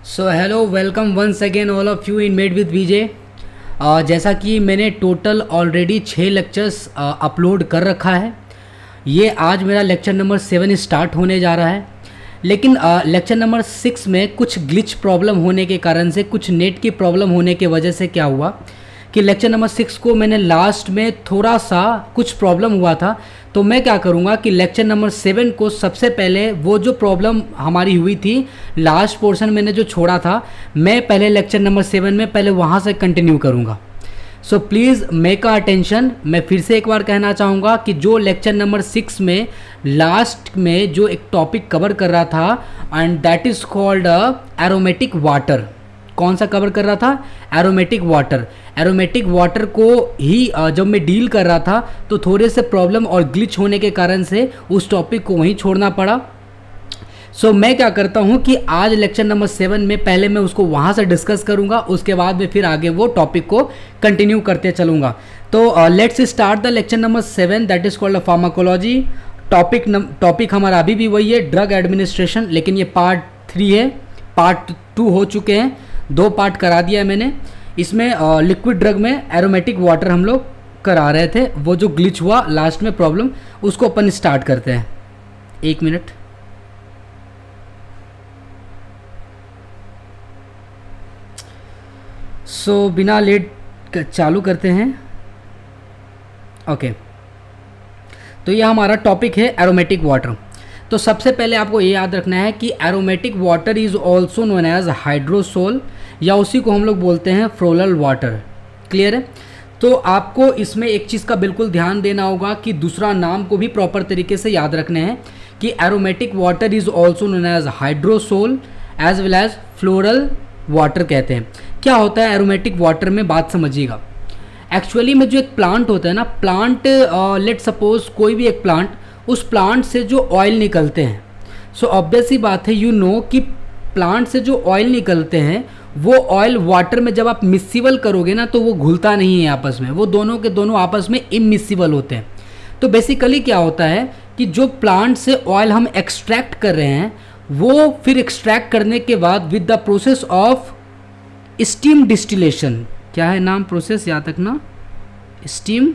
So hello welcome once again all of you in Med with Vijay. जैसा कि मैंने total already 6 lectures upload कर रखा है। ये आज मेरा लेक्चर नंबर 7 स्टार्ट होने जा रहा है, लेकिन लेक्चर नंबर 6 में कुछ ग्लिच प्रॉब्लम होने के कारण से, कुछ नेट की प्रॉब्लम होने की वजह से क्या हुआ कि लेक्चर नंबर 6 को मैंने लास्ट में थोड़ा सा कुछ प्रॉब्लम हुआ था। तो मैं क्या करूँगा कि लेक्चर नंबर 7 को सबसे पहले वो जो प्रॉब्लम हमारी हुई थी, लास्ट पोर्शन मैंने जो छोड़ा था, मैं पहले लेक्चर नंबर 7 में पहले वहाँ से कंटिन्यू करूँगा। So please make a attention. मैं फिर से एक बार कहना चाहूँगा कि जो लेक्चर नंबर 6 में लास्ट में जो एक टॉपिक कवर कर रहा था, and that is called aromatic water. कौन सा कवर कर रहा था? Aromatic water. एरोमेटिक वाटर को ही जब मैं डील कर रहा था तो थोड़े से प्रॉब्लम और ग्लिच होने के कारण से उस टॉपिक को वहीं छोड़ना पड़ा। सो मैं क्या करता हूँ कि आज लेक्चर नंबर 7 में पहले मैं उसको वहाँ से डिस्कस करूँगा, उसके बाद में फिर आगे वो टॉपिक को कंटिन्यू करते चलूँगा। तो let's start the lecture number 7 that is called pharmacology. Topic हमारा अभी भी वही है, ड्रग एडमिनिस्ट्रेशन, लेकिन ये पार्ट 3 है। पार्ट 2 हो चुके हैं, 2 पार्ट करा दिया है मैंने। इसमें लिक्विड ड्रग में एरोमेटिक वाटर हम लोग करा रहे थे। वो जो ग्लिच हुआ लास्ट में प्रॉब्लम, उसको अपन स्टार्ट करते हैं। 1 मिनट। सो बिना लेट चालू करते हैं। ओके, तो ये हमारा टॉपिक है एरोमेटिक वाटर। तो सबसे पहले आपको ये याद रखना है कि aromatic water is also known as hydrosol, या उसी को हम लोग बोलते हैं फ्लोरल वाटर। क्लियर है? तो आपको इसमें एक चीज़ का बिल्कुल ध्यान देना होगा कि दूसरा नाम को भी प्रॉपर तरीके से याद रखने हैं कि aromatic water is also known as hydrosol as well as floral water कहते हैं। क्या होता है एरोमेटिक वाटर में, बात समझिएगा। एक्चुअली में जो एक प्लांट होता है ना, प्लांट लेट सपोज कोई भी एक प्लांट, उस प्लांट से जो ऑयल निकलते हैं, सो ऑब्वियस सी बात है यू नो कि प्लांट से जो ऑयल निकलते हैं वो ऑयल वाटर में जब आप मिक्सिबल करोगे ना तो वो घुलता नहीं है आपस में, वो दोनों के दोनों आपस में इमिक्सिबल होते हैं। तो बेसिकली क्या होता है कि जो प्लांट से ऑयल हम एक्सट्रैक्ट कर रहे हैं, वो फिर एक्सट्रैक्ट करने के बाद with the process of steam distillation, क्या है नाम प्रोसेस याद रखना, steam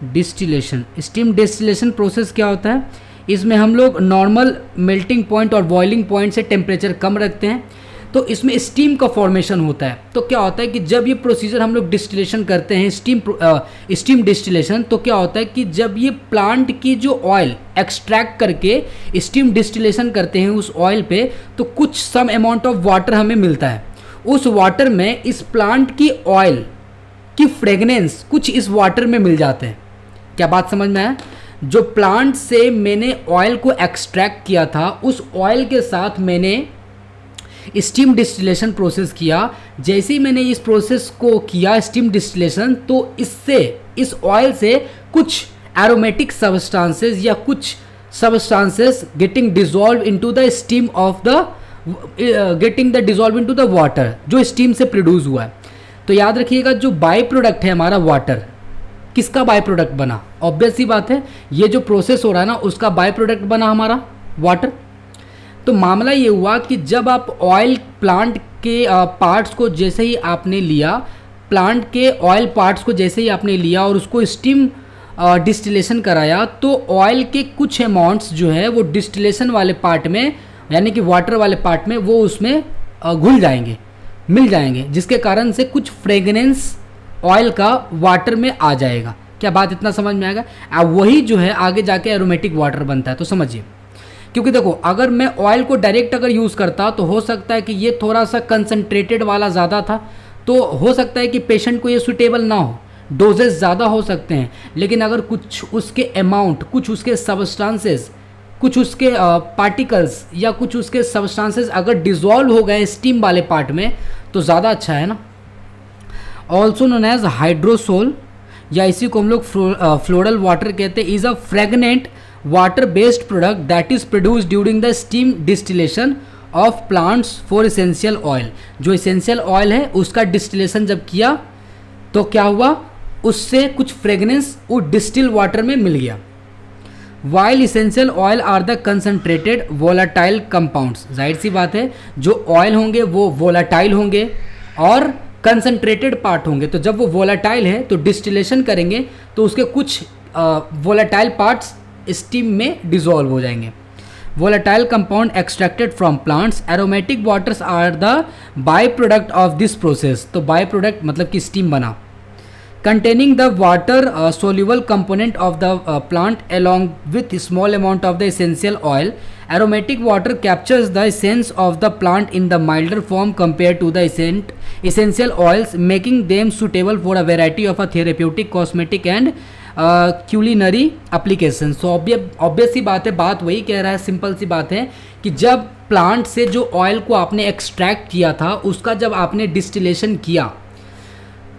distillation. Steam distillation process क्या होता है? इसमें हम लोग नॉर्मल मेल्टिंग पॉइंट और बॉइलिंग पॉइंट से टेम्परेचर कम रखते हैं, तो इसमें स्टीम का फॉर्मेशन होता है। तो क्या होता है कि जब ये प्रोसीजर हम लोग डिस्टिलेशन करते हैं, स्टीम डिस्टिलेशन, तो क्या होता है कि जब ये प्लांट की जो ऑयल एक्सट्रैक्ट करके स्टीम डिस्टिलेशन करते हैं उस ऑयल पे, तो कुछ सम अमाउंट ऑफ वाटर हमें मिलता है। उस वाटर में इस प्लांट की ऑयल की फ्रेगनेंस कुछ इस वाटर में मिल जाते हैं। क्या बात समझ में है? जो प्लांट से मैंने ऑयल को एक्सट्रैक्ट किया था, उस ऑयल के साथ मैंने स्टीम डिस्टिलेशन प्रोसेस किया। जैसे ही मैंने इस प्रोसेस को किया स्टीम डिस्टिलेशन, तो इससे, इस ऑयल से कुछ एरोमेटिक सब्सटेंसेस या कुछ substances getting dissolve into the steam of the getting the dissolve into the water, जो स्टीम से प्रोड्यूस हुआ है। तो याद रखिएगा, जो बाय प्रोडक्ट है हमारा वाटर, किसका बाय प्रोडक्ट बना? ऑब्वियस सी बात है, ये जो प्रोसेस हो रहा है ना, उसका बाय प्रोडक्ट बना हमारा वाटर। तो मामला ये हुआ कि जब आप ऑयल प्लांट के पार्ट्स को जैसे ही आपने लिया, प्लांट के ऑयल पार्ट्स को जैसे ही आपने लिया और उसको स्टीम डिस्टिलेशन कराया, तो ऑयल के कुछ अमाउंट्स जो है वो डिस्टिलेशन वाले पार्ट में, यानी कि वाटर वाले पार्ट में, वो उसमें घुल जाएंगे, मिल जाएंगे, जिसके कारण से कुछ फ्रेगनेंस ऑयल का वाटर में आ जाएगा। क्या बात इतना समझ में आएगा? अब वही जो है आगे जाके एरोमेटिक वाटर बनता है। तो समझिए, क्योंकि देखो, अगर मैं ऑयल को डायरेक्ट अगर यूज़ करता तो हो सकता है कि ये थोड़ा सा कंसनट्रेटेड वाला ज़्यादा था, तो हो सकता है कि पेशेंट को ये सुटेबल ना हो, डोजेस ज़्यादा हो सकते हैं। लेकिन अगर कुछ उसके अमाउंट, कुछ उसके सब्सटेंसेस, कुछ उसके पार्टिकल्स या कुछ उसके सब्सटेंसेस अगर डिजॉल्व हो गए स्टीम वाले पार्ट में, तो ज़्यादा अच्छा है ना। ऑल्सो नोन एज हाइड्रोसोल, या इसी को हम लोग फ्लोरल वाटर कहते हैं, is a fragrant water based product that is produce during the steam distillation of plants for essential oil. जो एसेंशियल ऑयल है उसका डिस्टिलेशन जब किया तो क्या हुआ, उससे कुछ फ्रेगनेंस वो डिस्टिल वाटर में मिल गया। While essential oil are the concentrated volatile compounds. जाहिर सी बात है जो ऑयल होंगे वो वोलाटाइल होंगे और कंसनट्रेटेड पार्ट होंगे। तो जब वो वोलाटाइल है तो डिस्टिलेशन करेंगे तो उसके कुछ वोलाटाइल पार्ट्स स्टीम में डिसॉल्व हो जाएंगे। volatile compound extracted from plants, aromatic waters are the byproduct of this process। तो byproduct मतलब कि steam बना, containing the water soluble component of the plant along with small amount of the essential oil। aromatic water captures the essence of the plant in the milder form compared to the essential oils, making them suitable for a variety of a therapeutic, cosmetic and culinary application. So obvious सी बात है, बात वही कह रहा है, simple सी बात है कि जब प्लांट से जो ऑयल को आपने एक्सट्रैक्ट किया था उसका जब आपने डिस्टिलेशन किया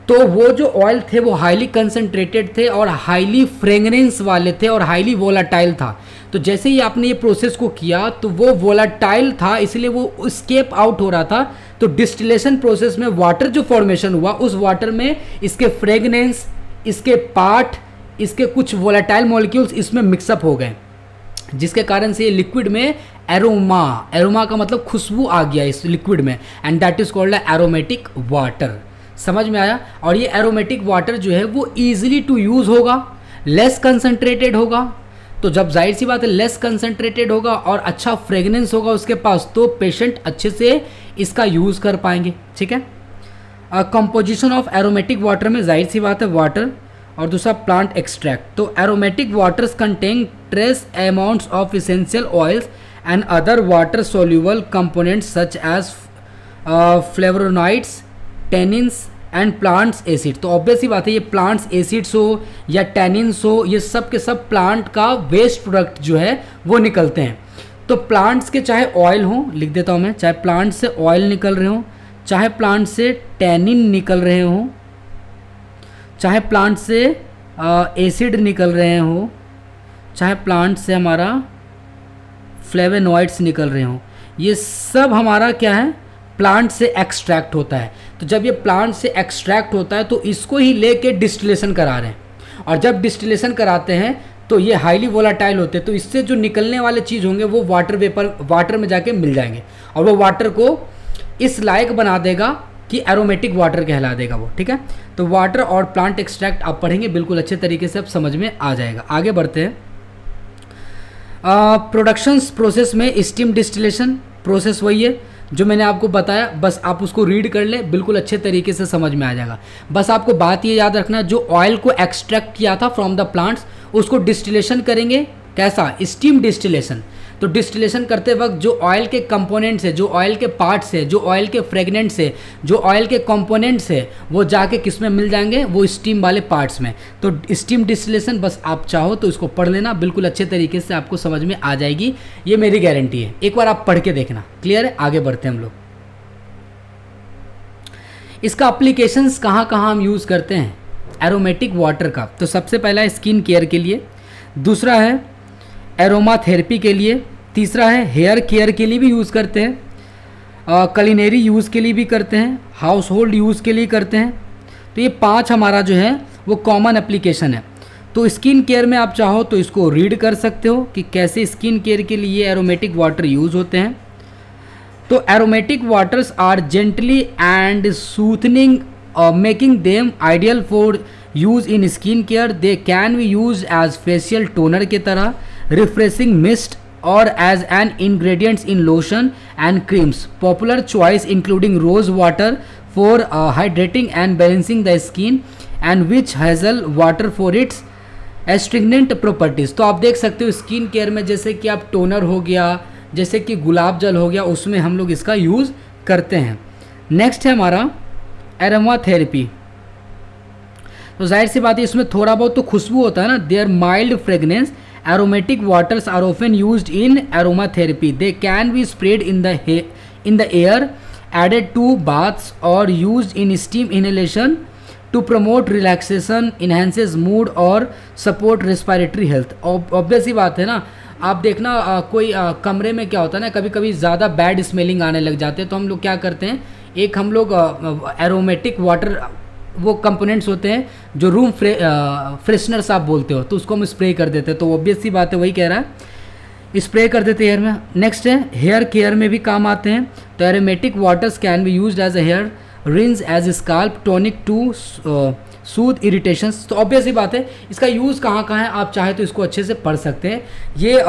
तो वो जो ऑयल थे वो हाईली कंसनट्रेटेड थे और हाईली फ्रेगरेंस वाले थे और हाईली वोलाटाइल था। तो जैसे ही आपने ये प्रोसेस को किया तो वो वोलाटाइल था, इसलिए वो स्केप आउट हो रहा था। तो डिस्टिलेशन प्रोसेस में वाटर जो फॉर्मेशन हुआ उस वाटर में इसके फ्रेगनेंस, इसके पार्ट, इसके कुछ वोलाटाइल मॉलिक्यूल्स इसमें मिक्सअप हो गए, जिसके कारण से ये लिक्विड में एरोमा का मतलब खुशबू आ गया इस लिक्विड में, and that is called aromatic water. समझ में आया? और ये एरोमेटिक वाटर जो है वो ईजिली टू यूज़ होगा, लेस कंसनट्रेटेड होगा। तो जब जाहिर सी बात है लेस कंसनट्रेटेड होगा और अच्छा फ्रेगनेंस होगा उसके पास, तो पेशेंट अच्छे से इसका यूज़ कर पाएंगे। ठीक है। कंपोजिशन ऑफ एरोमेटिक वाटर में जाहिर सी बात है वाटर और दूसरा प्लांट एक्सट्रैक्ट। तो aromatic waters contain trace amounts of essential oils and other water soluble components such as flavonoids, tannins and plants acid. तो ऑब्वियस ही बात है ये प्लांट्स एसिड्स हो या टेनिन्स हो, ये सब के सब प्लांट का वेस्ट प्रोडक्ट जो है वो निकलते हैं। तो प्लांट्स के चाहे ऑयल हो, लिख देता हूँ मैं, चाहे प्लांट से ऑयल निकल रहे हो, चाहे प्लांट से टेनिन निकल रहे हो, चाहे प्लांट से एसिड निकल रहे हो, चाहे प्लांट से हमारा फ्लेवोनॉइड्स निकल रहे हो, ये सब हमारा क्या है, प्लांट से एक्सट्रैक्ट होता है। तो जब ये प्लांट से एक्सट्रैक्ट होता है तो इसको ही लेके डिस्टिलेशन करा रहे हैं, और जब डिस्टिलेशन कराते हैं तो ये हाईली वोलाटाइल होते हैं। तो इससे जो निकलने वाले चीज़ होंगे वो वाटर में जाके मिल जाएंगे और वो वाटर को इस लायक बना देगा कि एरोमेटिक वाटर कहला देगा वो। ठीक है। तो वाटर और प्लांट एक्सट्रैक्ट आप पढ़ेंगे बिल्कुल अच्छे तरीके से, अब समझ में आ जाएगा। आगे बढ़ते हैं। प्रोडक्शन प्रोसेस में स्टीम डिस्टिलेशन प्रोसेस वही है जो मैंने आपको बताया, बस आप उसको रीड कर ले, बिल्कुल अच्छे तरीके से समझ में आ जाएगा। बस आपको बात ये याद रखना, जो ऑयल को एक्सट्रैक्ट किया था फ्रॉम द प्लांट्स उसको डिस्टिलेशन करेंगे। कैसा? Steam distillation. तो डिस्टिलेशन करते वक्त जो ऑयल के कंपोनेंट्स है, जो ऑयल के पार्ट्स है, जो ऑयल के फ्रेगनेंट्स है, जो ऑयल के कंपोनेंट्स है, वो जाके किस में मिल जाएंगे, वो स्टीम वाले पार्ट्स में। तो स्टीम डिस्टिलेशन बस आप चाहो तो इसको पढ़ लेना, बिल्कुल अच्छे तरीके से आपको समझ में आ जाएगी, ये मेरी गारंटी है। एक बार आप पढ़ के देखना। क्लियर है? आगे बढ़ते हैं हम लोग। इसका अप्लीकेशंस कहाँ कहाँ हम यूज़ करते हैं एरोमेटिक वाटर का? तो सबसे पहला है स्किन केयर के लिए, दूसरा है एरोमा थेरेपी के लिए, तीसरा है हेयर केयर के लिए भी यूज़ करते हैं, कलिनेरी यूज़ के लिए भी करते हैं, हाउस होल्ड यूज़ के लिए करते हैं। तो ये 5 हमारा जो है वो कॉमन एप्लीकेशन है। तो स्किन केयर में आप चाहो तो इसको रीड कर सकते हो कि कैसे स्किन केयर के लिए एरोमेटिक वाटर यूज़ होते हैं। तो aromatic waters are gently and soothing, making them ideal for use in skin care. They can be use as facial toner के तरह, refreshing mist or as an ingredients in lotion and creams. Popular choice including rose water for hydrating and balancing the skin and witch hazel water for its astringent properties। तो आप देख सकते हो skin care में जैसे कि आप toner हो गया, जैसे कि गुलाब जल हो गया, उसमें हम लोग इसका यूज़ करते हैं। नेक्स्ट है हमारा एरोमा थेरेपी। तो जाहिर सी बात है इसमें थोड़ा बहुत तो खुशबू होता है ना, their mild fragrance. Aromatic waters are often used in aromatherapy. They can be sprayed in the air, added to baths, or used in steam inhalation to promote relaxation, enhances mood और support respiratory health। Obvious ही बात है ना, आप देखना कोई कमरे में क्या होता है ना, कभी कभी ज़्यादा बैड स्मेलिंग आने लग जाते हैं, तो हम लोग क्या करते हैं, एक हम लोग एरोमेटिक वाटर वो कंपोनेंट्स होते हैं जो रूम फ्रेशनर्स आप बोलते हो, तो उसको हम स्प्रे कर देते हैं। तो ऑब्वियस सी बात है, वही कह रहा है, स्प्रे कर देते हैं हेयर में। नेक्स्ट है हेयर केयर में भी काम आते हैं। तो aromatic waters can be used as a hair rinse as scalp tonic to soothe irritations. तो ऑब्वियस ही बात है, इसका यूज़ कहाँ कहाँ है, आप चाहे तो इसको अच्छे से पढ़ सकते हैं। ये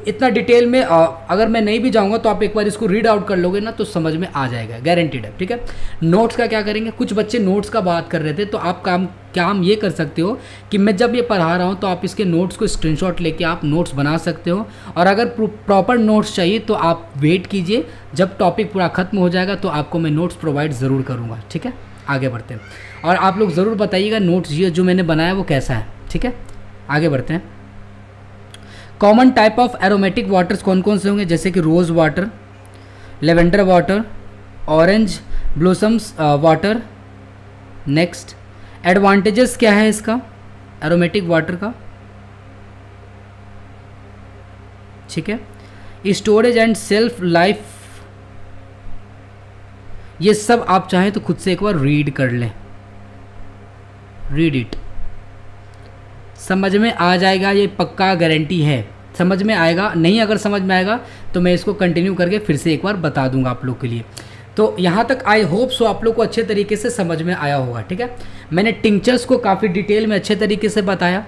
इतना डिटेल में अगर मैं नहीं भी जाऊँगा तो आप एक बार इसको रीड आउट कर लोगे ना तो समझ में आ जाएगा, गारंटीड है। ठीक है, नोट्स का क्या करेंगे, कुछ बच्चे नोट्स का बात कर रहे थे, तो आप काम ये कर सकते हो कि मैं जब ये पढ़ा रहा हूँ तो आप इसके नोट्स को स्क्रीनशॉट लेके आप नोट्स बना सकते हो। और अगर प्रॉपर नोट्स चाहिए तो आप वेट कीजिए, जब टॉपिक पूरा खत्म हो जाएगा तो आपको मैं नोट्स प्रोवाइड ज़रूर करूँगा। ठीक है, आगे बढ़ते हैं और आप लोग ज़रूर बताइएगा नोट्स ये जो मैंने बनाया वो कैसा है। ठीक है, आगे बढ़ते हैं। Common type of aromatic waters कौन कौन से होंगे, जैसे कि rose water, lavender water, orange blossoms water. Next, advantages क्या है इसका एरोमेटिक वाटर का। ठीक है, स्टोरेज एंड सेल्फ लाइफ, ये सब आप चाहें तो खुद से एक बार रीड कर लें, रीड इट, समझ में आ जाएगा, ये पक्का गारंटी है समझ में आएगा। नहीं अगर समझ में आएगा तो मैं इसको कंटिन्यू करके फिर से एक बार बता दूंगा आप लोग के लिए। तो यहाँ तक आई होप सो आप लोग को अच्छे तरीके से समझ में आया होगा। ठीक है, मैंने टिंचर्स को काफ़ी डिटेल में अच्छे तरीके से बताया।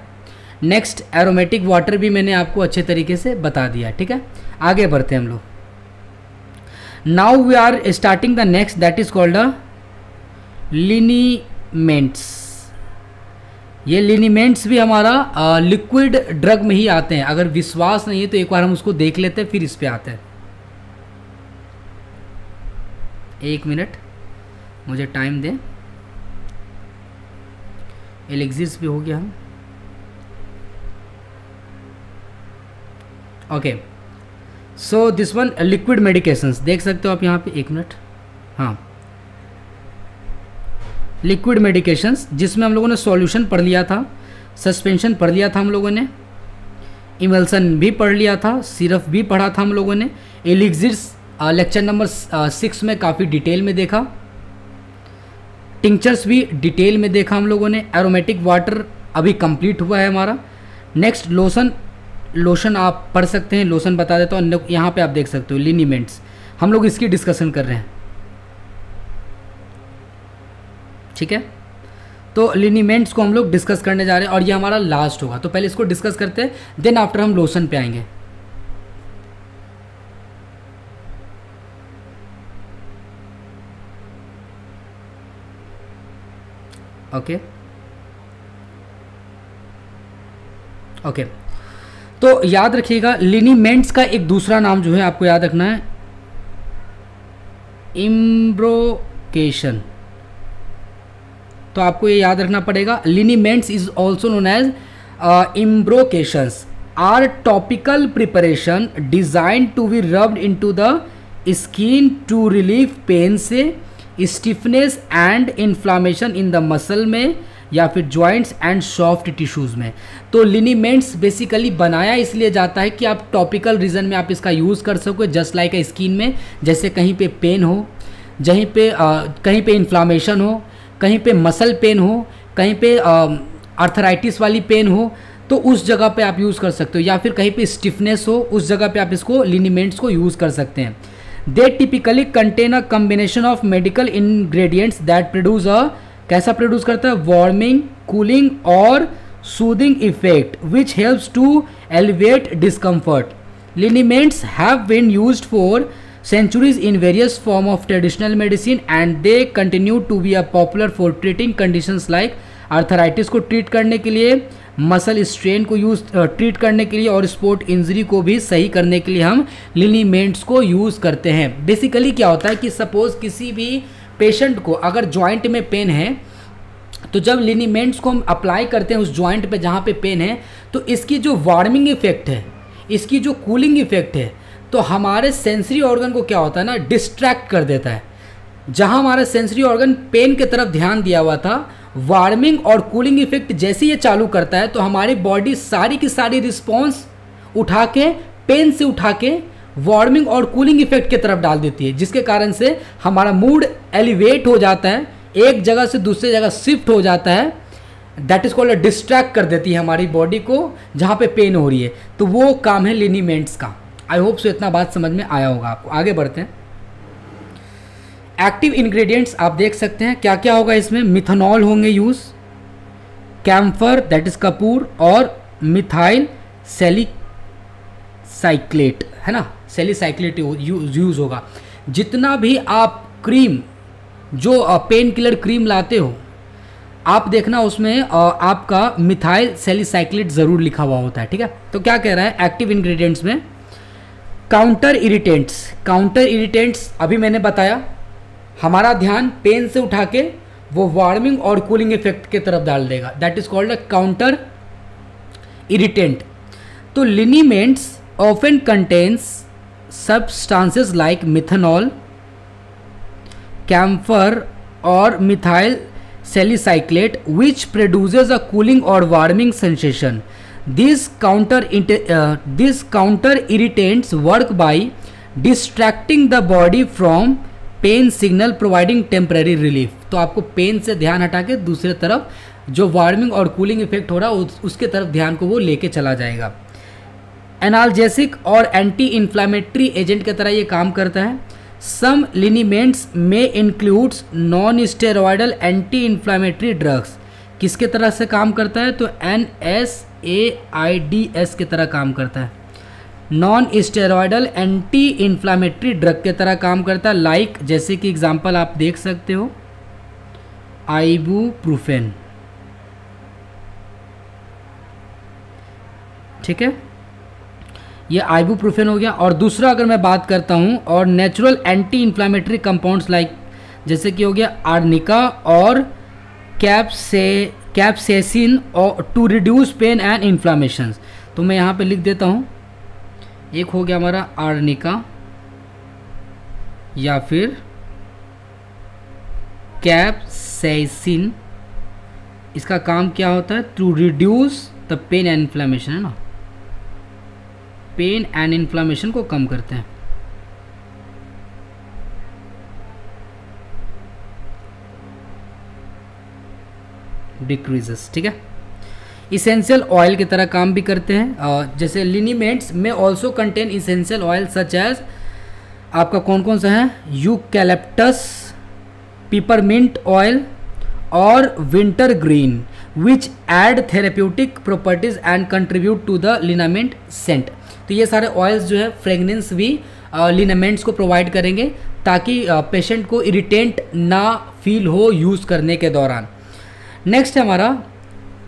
नेक्स्ट, एरोमेटिक वाटर भी मैंने आपको अच्छे तरीके से बता दिया। ठीक है, आगे बढ़ते हैं हम लोग। Now we are starting the next, that is called a liniments. ये लिनीमेंट्स भी हमारा लिक्विड ड्रग में ही आते हैं। अगर विश्वास नहीं है तो एक बार हम उसको देख लेते हैं, फिर इस पे आते हैं। एक मिनट मुझे टाइम दें, एलेक्सिस भी हो गया हम। Okay, so this one liquid medications देख सकते हो आप यहाँ पे। एक मिनट, हाँ, लिक्विड मेडिकेशंस जिसमें हम लोगों ने सॉल्यूशन पढ़ लिया था, सस्पेंशन पढ़ लिया था हम लोगों ने, इमल्सन भी पढ़ लिया था, सिरप भी पढ़ा था हम लोगों ने, एलिक्सिर्स लेक्चर नंबर 6 में काफ़ी डिटेल में देखा, टिंचर्स भी डिटेल में देखा हम लोगों ने, एरोमेटिक वाटर अभी कंप्लीट हुआ है हमारा। नेक्स्ट, लोशन आप पढ़ सकते हैं, लोशन बता देता हूँ। यहाँ पे आप देख सकते हो लिनीमेंट्स, हम लोग इसकी डिस्कशन कर रहे हैं। ठीक है, तो लिनीमेंट्स को हम लोग डिस्कस करने जा रहे हैं और ये हमारा लास्ट होगा। तो पहले इसको डिस्कस करते हैं, देन आफ्टर हम लोशन पे आएंगे। ओके ओके, तो याद रखिएगा लिनीमेंट्स का एक दूसरा नाम जो है आपको याद रखना है, इम्ब्रोकेशन। तो आपको ये याद रखना पड़ेगा, liniments is also known as embrocations are topical preparation design to be rubbed into the skin to relieve pain से, stiffness and inflammation in the muscle में या फिर जॉइंट्स एंड सॉफ्ट टिश्यूज़ में। तो लिनीमेंट्स बेसिकली बनाया इसलिए जाता है कि आप टॉपिकल रीजन में आप इसका यूज़ कर सको, जस्ट लाइक अ स्किन में, जैसे कहीं पे पेन हो, कहीं पे इन्फ्लामेशन हो, कहीं पे मसल पेन हो, कहीं पे आर्थराइटिस वाली पेन हो, तो उस जगह पे आप यूज़ कर सकते हो, या फिर कहीं पे स्टिफनेस हो, उस जगह पे आप इसको लिनीमेंट्स को यूज़ कर सकते हैं। They typically contain a combination of medical ingredients that produce a, कैसा प्रोड्यूस करता है, वार्मिंग, कूलिंग और soothing effect which helps to alleviate discomfort. Liniments have been used for centuries in various form of traditional medicine and they continue to be a popular for treating conditions like arthritis को treat करने के लिए, muscle strain को treat करने के लिए और sport injury को भी सही करने के लिए हम लिनीमेंट्स को यूज़ करते हैं। बेसिकली क्या होता है कि सपोज किसी भी पेशेंट को अगर जॉइंट में पेन है तो जब लिनीमेंट्स को हम अप्लाई करते हैं उस जॉइंट पे जहाँ पे पेन है, तो इसकी जो वार्मिंग इफेक्ट है, इसकी जो कूलिंग इफेक्ट है, तो हमारे सेंसरी ऑर्गन को क्या होता है ना, डिस्ट्रैक्ट कर देता है। जहां हमारा सेंसरी ऑर्गन पेन की तरफ ध्यान दिया हुआ था, वार्मिंग और कूलिंग इफेक्ट जैसे ये चालू करता है तो हमारी बॉडी सारी की सारी रिस्पॉन्स उठा के, पेन से उठा के वार्मिंग और कूलिंग इफेक्ट की तरफ डाल देती है, जिसके कारण से हमारा मूड एलिवेट हो जाता है, एक जगह से दूसरी जगह शिफ्ट हो जाता है, दैट इज कॉल्ड डिस्ट्रैक्ट कर देती है हमारी बॉडी को जहाँ पे पेन हो रही है, तो वो काम है लिनीमेंट्स का। आई होप सो इतना बात समझ में आया होगा आपको। आगे बढ़ते हैं। एक्टिव इंग्रेडिएंट्स आप देख सकते हैं क्या क्या होगा इसमें। मिथेनॉल होंगे यूज, कैम्फर दैट इज कपूर, और मिथाइल सैलिसाइक्लेट है ना, सैलिसाइक्लेट यूज होगा। जितना भी आप क्रीम जो पेन किलर क्रीम लाते हो आप देखना उसमें आपका मिथाइल सैलिसाइक्लेट ज़रूर लिखा हुआ होता है, ठीक है। तो क्या कह रहा है एक्टिव इंग्रेडिएंट्स में, काउंटर इरिटेंट्स। काउंटर इरिटेंट्स अभी मैंने बताया, हमारा ध्यान पेन से उठा के वो वार्मिंग और कूलिंग इफेक्ट की तरफ डाल देगा, that is called a counter irritant. तो liniments often contains substances like methanol, camphor or methyl salicylate which produces a cooling or warming sensation. These counter irritants work by distracting the body from pain signal providing temporary relief. तो आपको pen से ध्यान हटा के दूसरे तरफ जो warming और कूलिंग इफेक्ट हो रहा है उसके तरफ ध्यान को वो लेके चला जाएगा। एनाल्जेसिक और एंटी इन्फ्लामेटरी एजेंट की तरह ये काम करता है। सम लिनीमेंट्स में includes non steroidal anti inflammatory drugs. किसके तरह से काम करता है, तो NSAIDs की तरह काम करता है। Non steroidal anti inflammatory drug की तरह काम करता है, लाइक जैसे कि एग्जांपल आप देख सकते हो आइबुप्रोफेन, ठीक है, ये आइबुप्रोफेन हो गया। और दूसरा अगर मैं बात करता हूँ और natural anti inflammatory compounds like जैसे कि हो गया आर्निका और कैप्सेसिन और टू रिड्यूस पेन एंड इन्फ्लामेशंस। तो मैं यहाँ पे लिख देता हूँ, एक हो गया हमारा आर्निका या फिर कैप्सेसिन। इसका काम क्या होता है, to reduce the pain and inflammation, है ना, पेन एंड इन्फ्लामेशन को कम करते हैं। डिक्रीजेस, ठीक है। इसेंशियल ऑयल की तरह काम भी करते हैं, जैसे लिनीमेंट्स में also contain essential oil such as आपका कौन कौन सा है, यूकैलिप्टस, पिपरमिंट ऑयल और wintergreen which add therapeutic properties and contribute to the liniment scent. तो ये सारे ऑयल्स जो है फ्रेगनेंस भी लिनामेंट्स को प्रोवाइड करेंगे ताकि पेशेंट को इरिटेंट ना फील हो यूज़ करने के दौरान। नेक्स्ट है हमारा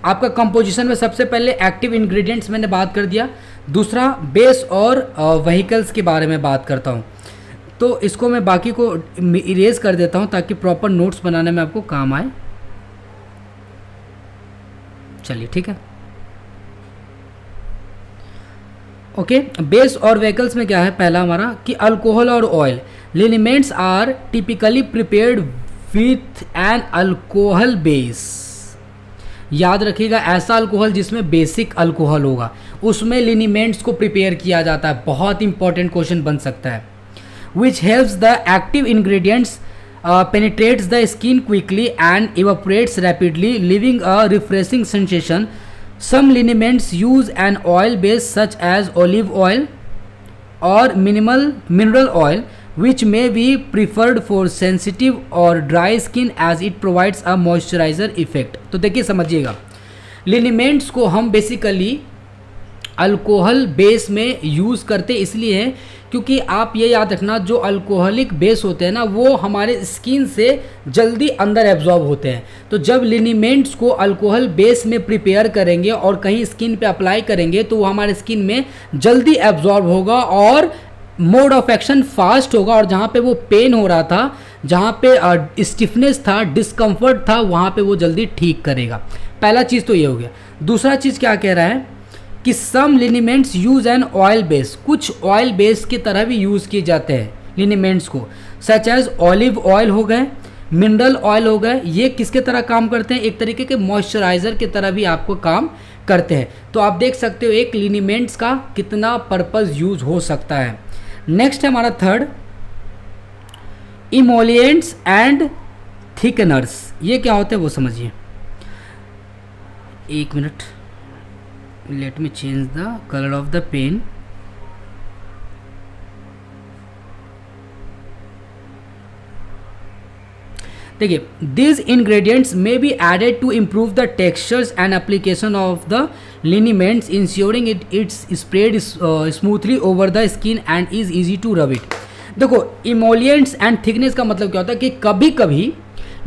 आपका कंपोजिशन में सबसे पहले एक्टिव इंग्रेडिएंट्स मैंने बात कर दिया। दूसरा बेस और व्हीकल्स के बारे में बात करता हूँ, तो इसको मैं बाकी को इरेज कर देता हूँ ताकि प्रॉपर नोट्स बनाने में आपको काम आए। चलिए ठीक है, ओके। बेस और व्हीकल्स में क्या है, पहला हमारा कि अल्कोहल और oil. Liniments are typically prepared with an alcohol base. याद रखिएगा, ऐसा अल्कोहल जिसमें बेसिक अल्कोहल होगा उसमें लिनीमेंट्स को प्रिपेयर किया जाता है। बहुत इंपॉर्टेंट क्वेश्चन बन सकता है। Which helps the active ingredients penetrates the skin quickly and evaporates rapidly, leaving a refreshing sensation. Some liniments use an oil base such as olive oil or mineral oil, which may be preferred for sensitive or dry skin as it provides a moisturizer effect. तो देखिए समझिएगा, लिनीमेंट्स को हम basically alcohol base में use करते इसलिए हैं क्योंकि आप ये याद रखना, जो अल्कोहलिक बेस होते हैं ना वो हमारे स्किन से जल्दी अंदर एब्जॉर्ब होते हैं। तो जब लिनीमेंट्स को अल्कोहल बेस में प्रिपेयर करेंगे और कहीं स्किन पे अप्लाई करेंगे तो वो हमारे स्किन में जल्दी एब्जॉर्ब होगा और मोड ऑफ एक्शन फास्ट होगा, और जहाँ पे वो पेन हो रहा था, जहाँ पे स्टिफनेस था, डिस्कम्फर्ट था, वहाँ पे वो जल्दी ठीक करेगा। पहला चीज़ तो ये हो गया। दूसरा चीज़ क्या कह रहा है कि सम लिनीमेंट्स यूज एन ऑयल बेस। कुछ ऑयल बेस की तरह भी यूज़ किए जाते हैं लिनीमेंट्स को, सच एज ऑलिव ऑयल हो गए, मिनरल ऑयल हो गए। ये किसके तरह काम करते हैं, एक तरीके के मॉइस्चराइज़र की तरह भी आपको काम करते हैं। तो आप देख सकते हो एक लिनीमेंट्स का कितना पर्पज़ यूज हो सकता है। नेक्स्ट है हमारा थर्ड, इमोलिएंट्स एंड थिकनर्स, ये क्या होते हैं वो समझिए। एक minute, let me change the colour of the pen. देखिए, these ingredients may be added to improve the textures and application of the liniments, ensuring it's sprayed smoothly over the skin and is easy to rub it। देखो, emollients and thickness का मतलब क्या होता है कि कभी कभी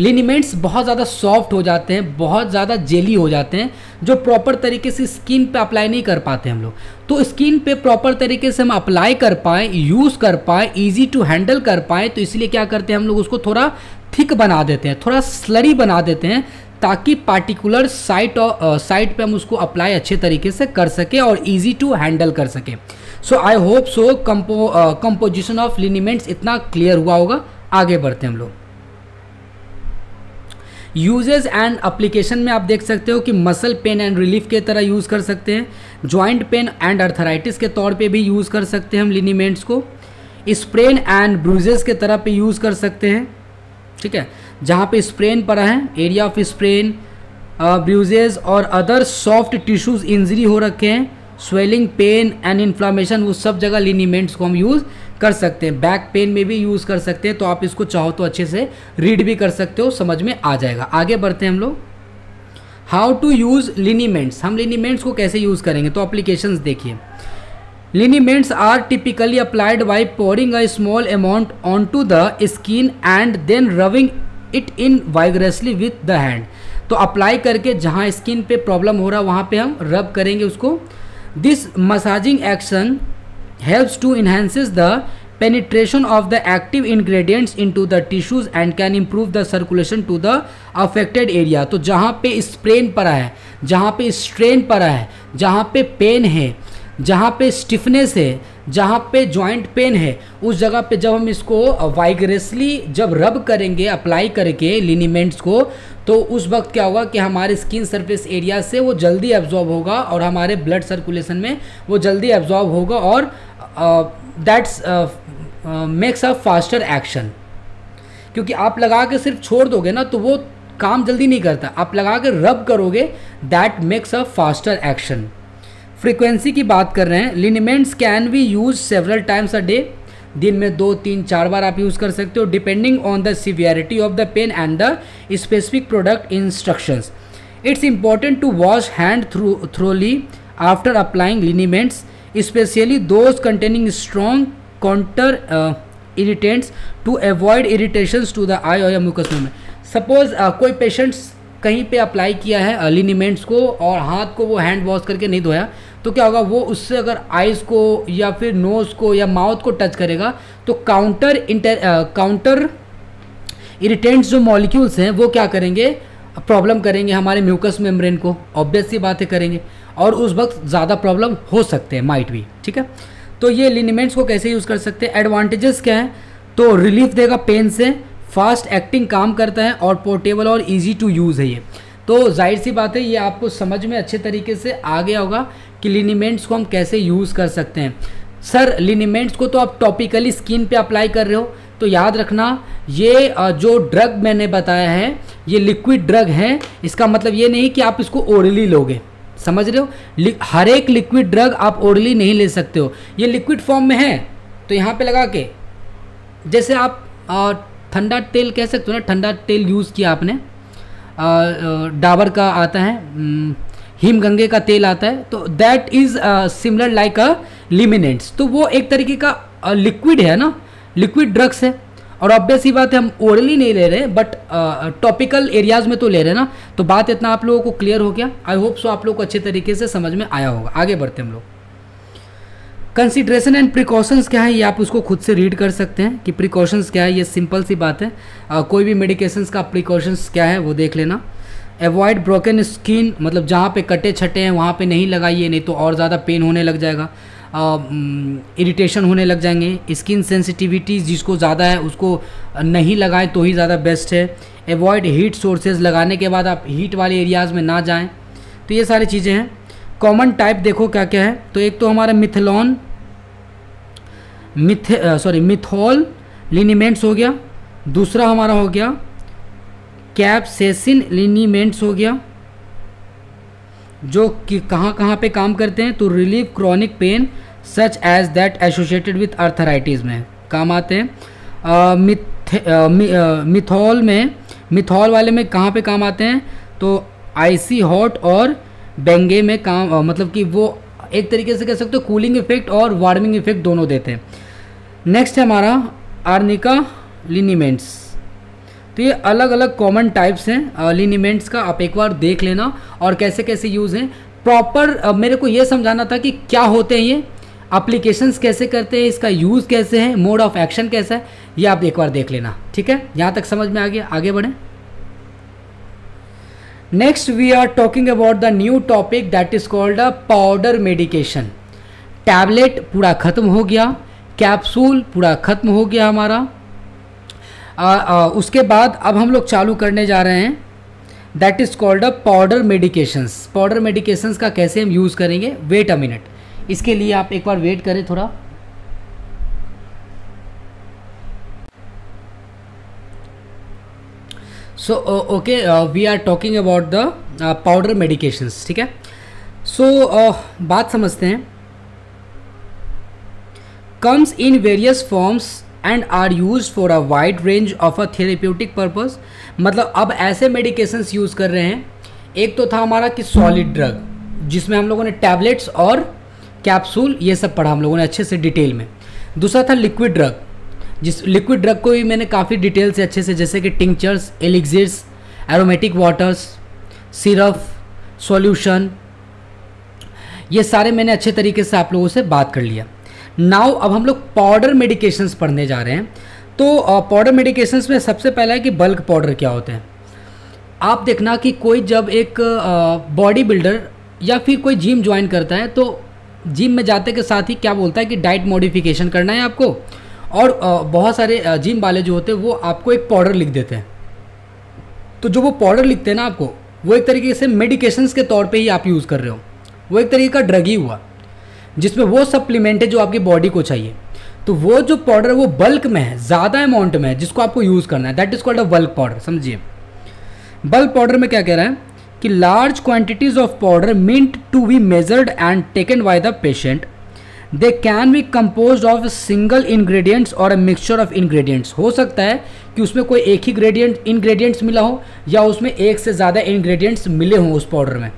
लिनिमेंट्स बहुत ज़्यादा सॉफ्ट हो जाते हैं, बहुत ज़्यादा जेली हो जाते हैं, जो प्रॉपर तरीके से स्किन पे अप्लाई नहीं कर पाते हम लोग। तो स्किन पे प्रॉपर तरीके से हम अप्लाई कर पाएँ, यूज़ कर पाएँ, ईजी टू हैंडल कर पाएँ, तो इसलिए क्या करते हैं हम लोग उसको थोड़ा थिक बना देते हैं, थोड़ा स्लरी बना देते हैं, ताकि पार्टिकुलर साइट पे हम उसको अप्लाई अच्छे तरीके से कर सके और इजी टू हैंडल कर सके। So I hope so composition of liniments इतना क्लियर हुआ होगा। आगे बढ़ते हैं हम लोग। यूजेस एंड एप्लीकेशन में आप देख सकते हो कि मसल पेन एंड रिलीफ के तरह यूज़ कर सकते हैं, जॉइंट पेन एंड अर्थराइटिस के तौर पे भी यूज़ कर सकते हैं हम लिनिमेंट्स को, स्प्रेन एंड ब्रूजेस के तरह पे यूज़ कर सकते हैं। ठीक है, जहाँ पे स्प्रेन पड़ा है, एरिया ऑफ स्प्रेन, ब्रूजेस और अदर सॉफ्ट टिश्यूज इंजरी हो रखे हैं, स्वेलिंग, पेन एंड इन्फ्लामेशन, वो सब जगह लिनिमेंट्स को हम यूज़ कर सकते हैं। बैक पेन में भी यूज़ कर सकते हैं, तो आप इसको चाहो तो अच्छे से रीड भी कर सकते हो, समझ में आ जाएगा। आगे बढ़ते हैं हम लोग। हाउ टू यूज़ लिनिमेंट्स, हम लिनिमेंट्स को कैसे यूज़ करेंगे, तो एप्लीकेशंस देखिए। Liniments are typically applied by pouring a small amount onto the skin and then rubbing it in vigorously with the hand। तो अप्लाई करके जहाँ स्किन पे प्रॉब्लम हो रहा है वहाँ पे हम रब करेंगे उसको। This massaging action helps to enhances the penetration of the active ingredients into the tissues and can improve the circulation to the affected area। तो जहाँ पे स्प्रेन पड़ा है, जहाँ पे स्ट्रेन पड़ा है, जहाँ पे पेन है, जहाँ पे स्टिफनेस है, जहाँ पे जॉइंट पेन है, उस जगह पे जब हम इसको वाइगरसली जब रब करेंगे, अप्लाई करके लिनिमेंट्स को, तो उस वक्त क्या होगा कि हमारे स्किन सरफेस एरिया से वो जल्दी एब्जॉर्ब होगा और हमारे ब्लड सर्कुलेशन में वो जल्दी एब्जॉर्ब होगा और that's makes a faster action. क्योंकि आप लगा के सिर्फ छोड़ दोगे ना तो वो काम जल्दी नहीं करता, आप लगा के रब करोगे, that makes a faster action. Frequency की बात कर रहे हैं, liniments can be use several times a day, दिन में 2, 3, 4 बार आप यूज़ कर सकते हो, depending on the severity of the pain and the specific product instructions. It's important to wash hand thoroughly after applying liniments, especially those containing strong counter irritants to avoid irritations to the eye और mucus में। Suppose कोई patients कहीं पे apply किया है liniments को और हाथ को वो हैंड वॉश करके नहीं धोया, तो क्या होगा, वो उससे अगर आइज़ को या फिर नोज़ को या माउथ को टच करेगा तो काउंटर इरिटेंट्स जो मॉलिक्यूल्स हैं वो क्या करेंगे, प्रॉब्लम करेंगे हमारे म्यूकस मेम्ब्रेन को, ऑब्वियस सी बातें करेंगे और उस वक्त ज़्यादा प्रॉब्लम हो सकते हैं, माइट भी। ठीक है, तो ये लिनिमेंट्स को कैसे यूज़ कर सकते हैं, एडवांटेजेस क्या है, तो रिलीफ देगा पेन से, फास्ट एक्टिंग काम करता है और पोर्टेबल और इजी टू यूज़ है ये। तो जाहिर सी बात है ये आपको समझ में अच्छे तरीके से आ गया होगा कि लिनिमेंट्स को हम कैसे यूज़ कर सकते हैं। सर लिनिमेंट्स को तो आप टॉपिकली स्किन पे अप्लाई कर रहे हो, तो याद रखना ये जो ड्रग मैंने बताया है ये लिक्विड ड्रग है, इसका मतलब ये नहीं कि आप इसको ओरली लोगे, समझ रहे हो। हर एक लिक्विड ड्रग आप ओरली नहीं ले सकते हो, ये लिक्विड फॉर्म में है। तो यहाँ पे लगा के, जैसे आप ठंडा तेल कह सकते हो ना, ठंडा तेल यूज़ किया आपने, डाबर का आता है, हिमगंगे का तेल आता है, तो that is similar like a liniments. तो वो एक तरीके का लिक्विड है ना, लिक्विड ड्रग्स है और ऑब्वियस ही बात है हम ओरली नहीं ले रहे बट टॉपिकल एरियाज़ में तो ले रहे हैं ना। तो बात इतना आप लोगों को क्लियर हो गया, आई होप सो आप लोग को अच्छे तरीके से समझ में आया होगा। आगे बढ़ते हम लोग। कंसिडरेशन एंड प्रिकॉशंस क्या है ये आप उसको खुद से रीड कर सकते हैं कि प्रिकॉशंस क्या है, ये सिंपल सी बात है। कोई भी मेडिकेशंस का प्रिकॉशंस क्या है वो देख लेना। अवॉइड ब्रोकन स्किन, मतलब जहाँ पे कटे छटे हैं वहाँ पे नहीं लगाइए, नहीं तो और ज़्यादा पेन होने लग जाएगा, इरिटेशन होने लग जाएंगे। स्किन सेंसिटिविटी जिसको ज़्यादा है उसको नहीं लगाएं तो ही ज़्यादा बेस्ट है। अवॉइड हीट सोर्सेज, लगाने के बाद आप हीट वाले एरियाज़ में ना जाएं। तो ये सारी चीज़ें हैं। कॉमन टाइप देखो क्या क्या है, तो एक तो हमारा मिथॉल लिनिमेंट्स हो गया, दूसरा हमारा हो गया कैप्सेसिन लिनीमेंट्स हो गया, जो कि कहाँ कहाँ पे काम करते हैं, तो relieve chronic pain such as that associated with arthritis में काम आते हैं। मिथॉल वाले में कहाँ पे काम आते हैं, तो आइसी हॉट और बेंगे में काम मतलब कि वो एक तरीके से कह सकते हो कूलिंग इफेक्ट और वार्मिंग इफेक्ट दोनों देते हैं। नेक्स्ट है हमारा आर्निका लिनीमेंट्स। तो ये अलग अलग कॉमन टाइप्स हैं लिनीमेंट्स का, आप एक बार देख लेना और कैसे कैसे यूज़ हैं प्रॉपर। मेरे को ये समझाना था कि क्या होते हैं ये, एप्लीकेशंस कैसे करते हैं, इसका यूज़ कैसे है, मोड ऑफ एक्शन कैसा है, ये आप एक बार देख लेना। ठीक है, यहाँ तक समझ में आ गया, आगे बढ़ें। Next we are talking about the new topic that is called a powder medication. Tablet पूरा खत्म हो गया, कैप्सूल पूरा खत्म हो गया हमारा। उसके बाद अब हम लोग चालू करने जा रहे हैं that is called a powder medications. Powder medications का कैसे हम यूज़ करेंगे, वेट अ मिनट, इसके लिए आप एक बार वेट करें थोड़ा। So okay, we are talking about the powder medications. ठीक है, सो बात समझते हैं। Comes in various forms and are use for a wide range of a therapeutic purpose. मतलब अब ऐसे मेडिकेशंस यूज़ कर रहे हैं, एक तो था हमारा कि सॉलिड ड्रग, जिसमें हम लोगों ने टैबलेट्स और कैप्सूल ये सब पढ़ा हम लोगों ने अच्छे से डिटेल में। दूसरा था लिक्विड ड्रग, जिस लिक्विड ड्रग को भी मैंने काफ़ी डिटेल से अच्छे से, जैसे कि tinctures, elixirs, aromatic waters, syrup, solution, ये सारे मैंने अच्छे तरीके से आप लोगों से बात कर लिया। नाउ अब हम लोग पाउडर मेडिकेशंस पढ़ने जा रहे हैं। तो पाउडर मेडिकेशंस में सबसे पहला है कि बल्क पाउडर क्या होते हैं। आप देखना कि कोई जब एक बॉडी बिल्डर या फिर कोई जिम ज्वाइन करता है, तो जिम में जाते के साथ ही क्या बोलता है कि डाइट मॉडिफिकेशन करना है आपको, और बहुत सारे जिम वाले जो होते हैं वो आपको एक पाउडर लिख देते हैं। तो जो वो पाउडर लिखते हैं ना आपको, वो एक तरीके से मेडिकेशंस के तौर पे ही आप यूज़ कर रहे हो, वो एक तरीके का ड्रग ही हुआ, जिसमें वो सप्लीमेंट है जो आपकी बॉडी को चाहिए। तो वो जो पाउडर है वो बल्क में है, ज़्यादा अमाउंट में है, जिसको आपको यूज़ करना है, that is called a bulk powder. समझिए, बल्क पाउडर में क्या कह रहा है कि large quantities of powder meant to be measured and taken by the patient, they can be compose of single ingredients और अ मिक्सचर ऑफ इंग्रेडिएंट्स। हो सकता है कि उसमें कोई एक ही इंग्रेडिएंट्स मिला हो, या उसमें एक से ज़्यादा इंग्रेडिएंट्स मिले हों उस पाउडर में।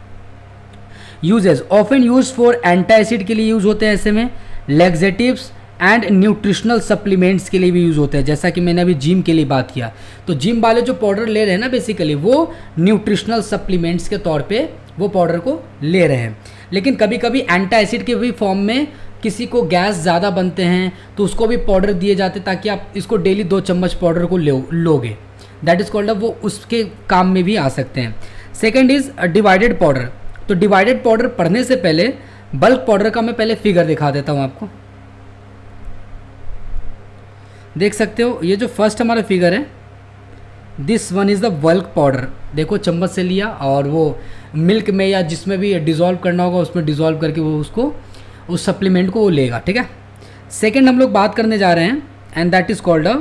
Uses often use for anti acid के लिए यूज़ होते हैं, ऐसे में लैक्सेटिव्स एंड न्यूट्रिशनल सप्लीमेंट्स के लिए भी यूज़ होते हैं। जैसा कि मैंने अभी जिम के लिए बात किया, तो जिम वाले जो पाउडर ले रहे हैं ना, बेसिकली वो न्यूट्रिशनल सप्लीमेंट्स के तौर पे वो पाउडर को ले रहे हैं। लेकिन कभी कभी एंटी एसिड के भी फॉर्म में किसी को गैस ज़्यादा बनते हैं, तो उसको भी पाउडर दिए जाते हैं, ताकि आप इसको डेली 2 चम्मच पाउडर को लोगे, दैट इज़ कॉल्ड, वो उसके काम में भी आ सकते हैं। Second is divided powder. तो डिवाइडेड पाउडर पढ़ने से पहले बल्क पाउडर का मैं पहले फिगर दिखा देता हूँ आपको। देख सकते हो, ये जो फर्स्ट हमारा फिगर है, this one is the bulk powder. देखो चम्मच से लिया और वो मिल्क में या जिसमें भी डिज़ोल्व करना होगा उसमें डिज़ोल्व करके वो उसको उस सप्लीमेंट को वो लेगा। ठीक है, सेकेंड हम लोग बात करने जा रहे हैं and that is called a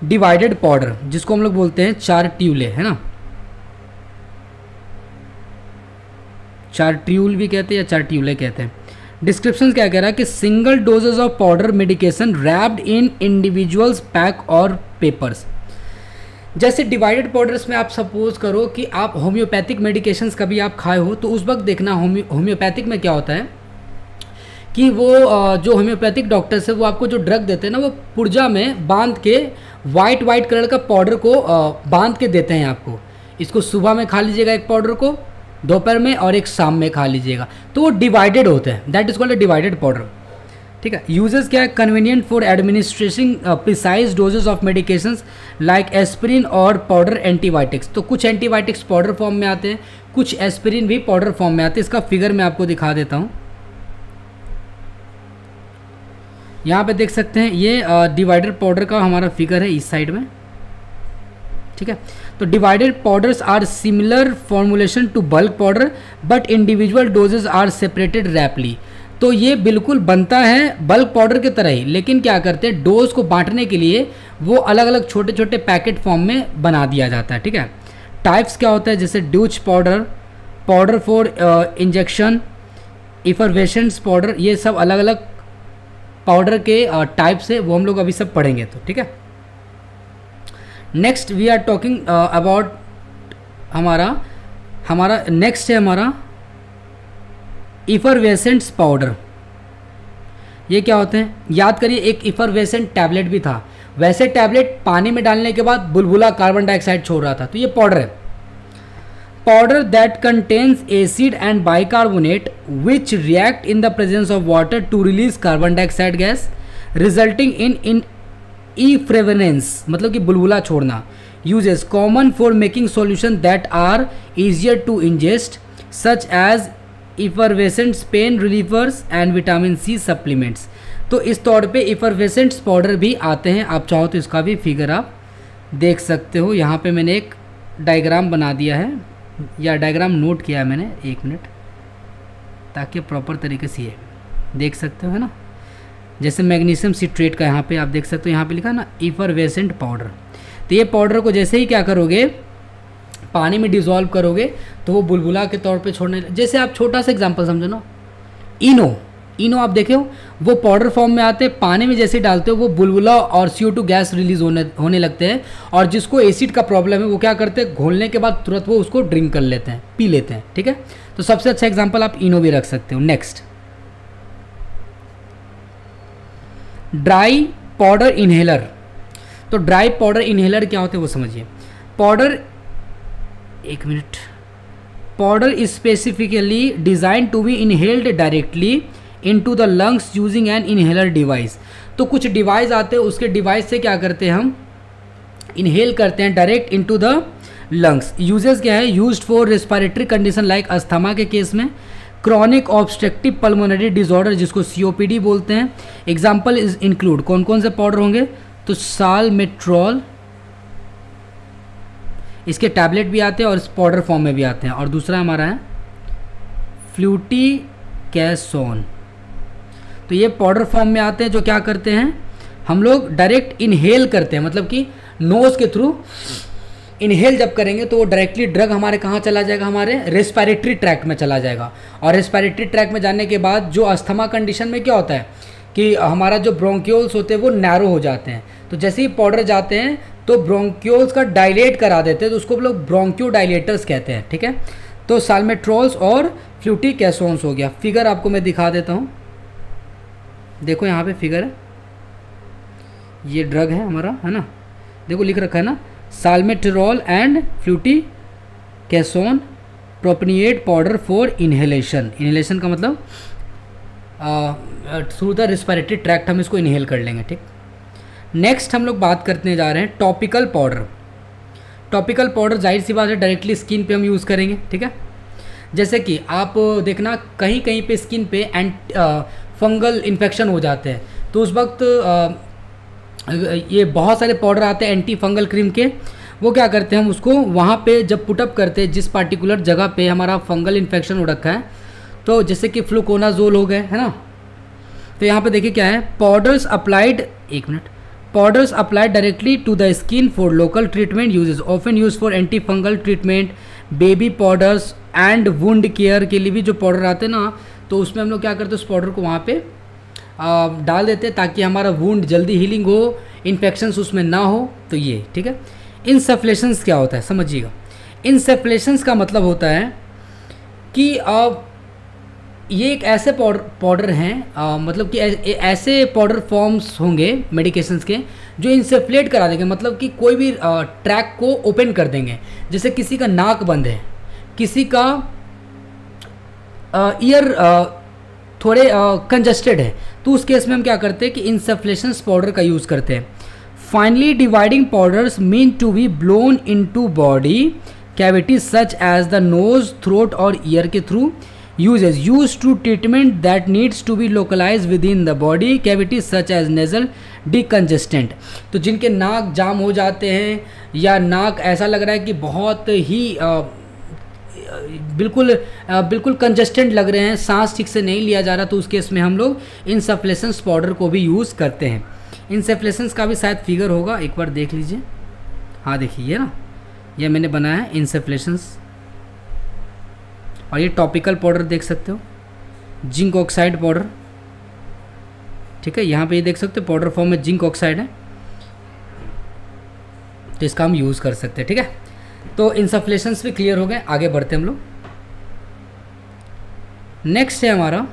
divided powder, जिसको हम लोग बोलते हैं 4 ट्यूले, है ना, 4 ट्यूल भी कहते हैं या 4 ट्यूले कहते हैं। डिस्क्रिप्शन क्या कह रहा है कि single dosages of powder medication wrapped in individuals pack और पेपर्स। जैसे डिवाइडेड पाउडर्स में आप सपोज करो कि आप होम्योपैथिक मेडिकेशंस कभी आप खाए हो, तो उस वक्त देखना होम्योपैथिक में क्या होता है कि वो जो होम्योपैथिक डॉक्टर्स है वो आपको जो ड्रग देते हैं ना, वो पुर्जा में बांध के वाइट कलर का पाउडर को बांध के देते हैं आपको। इसको सुबह में खा लीजिएगा एक पाउडर को, दोपहर में, और एक शाम में खा लीजिएगा, तो वो डिवाइडेड होते हैं, that is called a divided powder. ठीक है, यूजेस क्या है, convenient for administration precise doses of medications like aspirin और पाउडर एंटीबायोटिक्स। तो कुछ एंटीबायोटिक्स पाउडर फॉर्म में आते हैं, कुछ एस्पिरिन भी पाउडर फॉर्म में आते हैं। इसका फिगर मैं आपको दिखा देता हूँ, यहाँ पे देख सकते हैं, ये डिवाइडेड पाउडर का हमारा फिगर है इस साइड में। ठीक है, तो divided powders are similar formulation to bulk powder but individual doses are separated wrapped. तो ये बिल्कुल बनता है बल्क पाउडर की तरह ही, लेकिन क्या करते हैं, डोज को बांटने के लिए वो अलग अलग छोटे छोटे पैकेट फॉर्म में बना दिया जाता है। ठीक है, टाइप्स क्या होता है, जैसे douche powder, powder for injection, effervescent powder, ये सब अलग अलग पाउडर के टाइप्स है, वो हम लोग अभी सब पढ़ेंगे। तो ठीक है, next we are talking about हमारा नेक्स्ट है हमारा इफरवेसेंस पाउडर। ये क्या होते हैं, याद करिए एक इफरवेसेंट टैबलेट भी था, वैसे टैबलेट पानी में डालने के बाद बुलबुला कार्बन डाइऑक्साइड छोड़ रहा था, तो ये पाउडर है। Powder that contains acid and bicarbonate which react in the presence of water to release carbon dioxide gas resulting in effervescence, मतलब कि बुलबुला छोड़ना। Uses common for making solution that are easier to ingest such as effervescents, pain relievers and vitamin C supplements. तो इस तौर पे इफरवेसेंट्स powder भी आते हैं, आप चाहो तो इसका भी फिगर आप देख सकते हो। यहाँ पे मैंने एक डायग्राम बना दिया है, या डायग्राम नोट किया है मैंने, एक मिनट, ताकि प्रॉपर तरीके से ये देख सकते हो, है ना। जैसे मैग्नीशियम सिट्रेट का यहाँ पे आप देख सकते हो, यहाँ पे लिखा है ना इफरवेसेंट पाउडर। तो ये पाउडर को जैसे ही क्या करोगे, पानी में डिज़ोल्व करोगे तो वो बुलबुला के तौर पे छोड़ने, जैसे आप छोटा सा एग्जांपल समझो ना, इनो आप देखे हो, वो पाउडर फॉर्म में आते हैं, पानी में जैसे डालते हो वो बुलबुला और CO2 गैस रिलीज होने लगते हैं, और जिसको एसिड का प्रॉब्लम है वो क्या करते हैं, घोलने के बाद तुरंत वो उसको ड्रिंक कर लेते हैं, पी लेते हैं। ठीक है, तो सबसे अच्छा एग्जाम्पल आप इनो भी रख सकते हो। Next, dry powder inhaler. तो ड्राई पाउडर इनहेलर क्या होते हैं वो समझिए। पाउडर, एक minute, powder is specifically design to be inhaled directly into the lungs using an inhaler device. तो कुछ डिवाइस आते हैं, उसके डिवाइस से क्या करते हैं, हम इनहेल करते हैं direct into the lungs. Uses क्या है, used for respiratory condition like asthma के केस में, क्रॉनिक ऑब्स्ट्रक्टिव पल्मोनरी डिसऑर्डर जिसको COPD बोलते हैं। एग्जाम्पल इज इंक्लूड, कौन कौन से पाउडर होंगे, तो साल्मेट्रॉल, इसके टैबलेट भी आते हैं और इस पाउडर फॉर्म में भी आते हैं। और दूसरा हमारा है फ्लूटिकैसोन। तो ये पाउडर फॉर्म में आते हैं, जो क्या करते हैं, हम लोग डायरेक्ट इनहेल करते हैं, मतलब कि नोज के थ्रू इनहेल जब करेंगे तो वो डायरेक्टली ड्रग हमारे कहाँ चला जाएगा, हमारे रेस्पिरेटरी ट्रैक्ट में चला जाएगा। और रेस्पिरेटरी ट्रैक्ट में जाने के बाद जो अस्थमा कंडीशन में क्या होता है कि हमारा जो ब्रोंक्यूल्स होते हैं वो नैरो हो जाते हैं, तो जैसे ही पाउडर जाते हैं तो ब्रोंक्यूल्स का डायलेट करा देते हैं, तो उसको लोग ब्रोंक्यो डायलेटर्स कहते हैं। ठीक है, तो साल्मेट्रॉल्स और फ्लूटिकैसोन्स हो गया। फिगर आपको मैं दिखा देता हूँ, देखो यहाँ पे फिगर है, ये ड्रग है हमारा, है ना, देखो लिख रखा है ना, salmeterol and fluticasone propionate powder for inhalation. Inhalation का मतलब थ्रू द रेस्पिरेटरी ट्रैक्ट हम इसको इनहेल कर लेंगे। ठीक, नेक्स्ट हम लोग बात करने जा रहे हैं टॉपिकल पाउडर। टॉपिकल पाउडर जाहिर सी बात है डायरेक्टली स्किन पे हम यूज़ करेंगे। ठीक है, जैसे कि आप देखना कहीं कहीं पे स्किन पे फंगल इन्फेक्शन हो जाते हैं, तो उस वक्त ये बहुत सारे पाउडर आते हैं एंटी फंगल क्रीम के, वो क्या करते हैं, हम उसको वहाँ पे जब पुटअप करते हैं जिस पार्टिकुलर जगह पे हमारा फंगल इन्फेक्शन हो रखा है, तो जैसे कि फ्लूकोनाजोल हो गए, है ना, तो यहाँ पे देखिए क्या है, पाउडर्स अप्लाइड, एक minute, powders applied directly to the skin for local treatment uses often use for anti fungal treatment, baby powders and wound care के लिए भी जो पाउडर आते हैं ना, तो उसमें हम लोग क्या करते हैं, उस पाउडर को वहाँ पे डाल देते हैं ताकि हमारा वुंड जल्दी हीलिंग हो, इन्फेक्शंस उसमें ना हो। तो ये ठीक है। इंसफ्लेशंस क्या होता है समझिएगा। इंसफ्लेशंस का मतलब होता है कि ये एक ऐसे पाउडर हैं, मतलब कि ऐसे पाउडर फॉर्म्स होंगे मेडिकेशंस के जो इंसफ्लेट करा देंगे, मतलब कि कोई भी ट्रैक को ओपन कर देंगे। जैसे किसी का नाक बंद है, किसी का ईयर थोड़े कंजस्टेड है, तो उस केस में हम क्या करते हैं कि इंसफ्लेशंस पाउडर का यूज़ करते हैं। Finally dividing powders mean to be blown into body cavities such as the nose, throat और ईयर के थ्रू। uses used to treatment that needs to be localized within the body cavities such as nasal decongestant। तो जिनके नाक जाम हो जाते हैं या नाक ऐसा लग रहा है कि बहुत ही बिल्कुल कंजस्टेंट लग रहे हैं, सांस ठीक से नहीं लिया जा रहा, तो उस केस में हम लोग इंसफ्लेशंस पाउडर को भी यूज़ करते हैं। इंसफ्लेशंस का भी शायद फिगर होगा, एक बार देख लीजिए। हाँ देखिए ना, यह मैंने बनाया है इंसफ्लेशंस। और ये टॉपिकल पाउडर देख सकते हो, जिंक ऑक्साइड पाउडर, ठीक है। यहाँ पे ये देख सकते हो पाउडर फॉर्म में जिंक ऑक्साइड है, तो इसका हम यूज़ कर सकते हैं, ठीक है। तो इंसफ्लेशंस भी क्लियर हो गए, आगे बढ़ते हैं हम लोग। नेक्स्ट है हमारा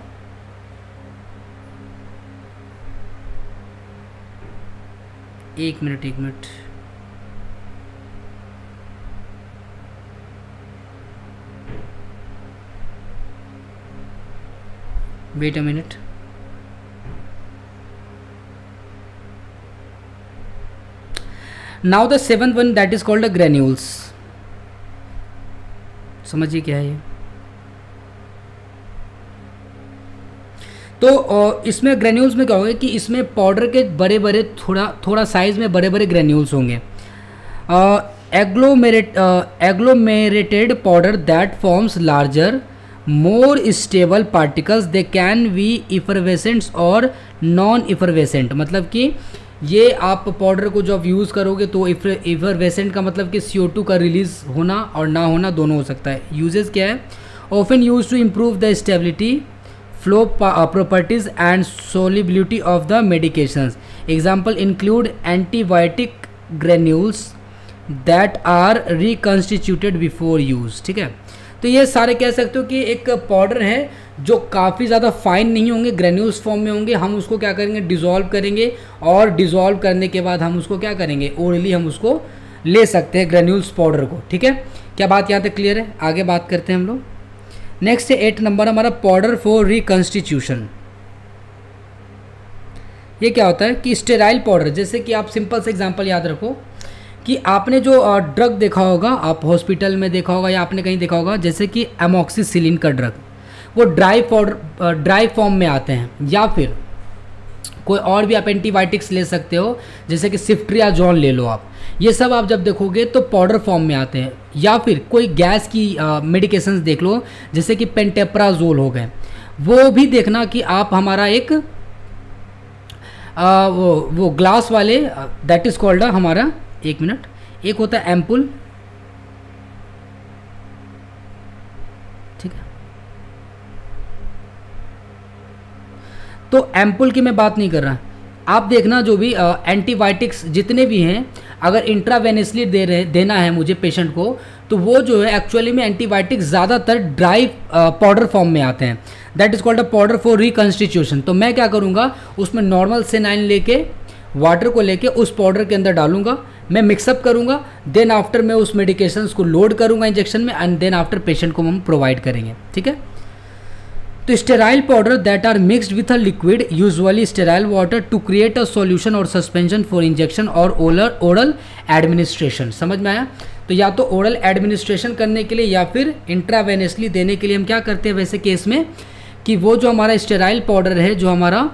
एक minute wait a minute. Now the seventh one that is called the granules. समझिए क्या है ये। तो इसमें ग्रेन्यूल्स में क्या होगा कि इसमें पाउडर के बड़े बड़े थोड़ा साइज में बड़े बड़े ग्रेन्यूल्स होंगे। Agglomerated powder that forms larger more stable particles, they can be effervescents और नॉन इफरवेसेंट। मतलब कि ये आप पाउडर को जब यूज़ करोगे तो इफरवेसेंट का मतलब कि CO2 का रिलीज होना और ना होना दोनों हो सकता है। यूजेस क्या है? Often use to improve the stability, flow properties and solubility of the medications. Example include antibiotic granules that are reconstituted before use, ठीक है। तो ये सारे कह सकते हो कि एक पाउडर है जो काफ़ी ज़्यादा फाइन नहीं होंगे, ग्रेन्यूल्स फॉर्म में होंगे। हम उसको क्या करेंगे? डिज़ोल्व करेंगे, और डिज़ोल्व करने के बाद हम उसको क्या करेंगे? ओरली हम उसको ले सकते हैं ग्रेन्यूल्स पाउडर को, ठीक है। क्या बात यहाँ तक क्लियर है? आगे बात करते हैं हम लोग। नेक्स्ट है 8 नंबर हमारा पाउडर फॉर रिकन्स्टिट्यूशन। ये क्या होता है कि स्टेराइल पाउडर, जैसे कि आप सिंपल से एग्जांपल याद रखो कि आपने जो ड्रग देखा होगा, आप हॉस्पिटल में देखा होगा या आपने कहीं देखा होगा, जैसे कि एमॉक्सिसिलिन का ड्रग, वो ड्राई फॉर्म में आते हैं। या फिर कोई और भी आप एंटीबायोटिक्स ले सकते हो, जैसे कि सिफ्ट्रियाजोल ले लो आप। ये सब आप जब देखोगे तो पाउडर फॉर्म में आते हैं। या फिर कोई गैस की मेडिकेशंस देख लो, जैसे कि पेंटेप्राजोल हो गए, वो भी देखना कि आप हमारा एक वो ग्लास वाले, दैट इज कॉल्ड हमारा, एक मिनट, एक होता है एम्पुल, ठीक है। तो एम्पुल की मैं बात नहीं कर रहा, आप देखना जो भी एंटीबायोटिक्स जितने भी हैं, अगर इंट्रावेनसली देना है मुझे पेशेंट को, तो वो जो है एक्चुअली में एंटीबायोटिक्स ज़्यादातर ड्राई पाउडर फॉर्म में आते हैं। That is called a powder for reconstitution. तो मैं क्या करूँगा, उसमें नॉर्मल सेनाइन लेके, वाटर को लेके उस पाउडर के अंदर डालूंगा, मैं मिक्सअप करूंगा, देन आफ्टर मैं उस मेडिकेशंस को लोड करूंगा इंजेक्शन में, एंड देन आफ्टर पेशेंट को हम प्रोवाइड करेंगे, ठीक है। तो sterile powder that are mixed with a liquid, usually sterile water, to create a solution और सस्पेंशन फॉर इंजेक्शन और ओरल एडमिनिस्ट्रेशन। समझ में आया? तो या तो ओरल एडमिनिस्ट्रेशन करने के लिए या फिर इंट्रावेनसली देने के लिए हम क्या करते हैं वैसे केस में, कि वो जो हमारा स्टेराइल पाउडर है जो हमारा,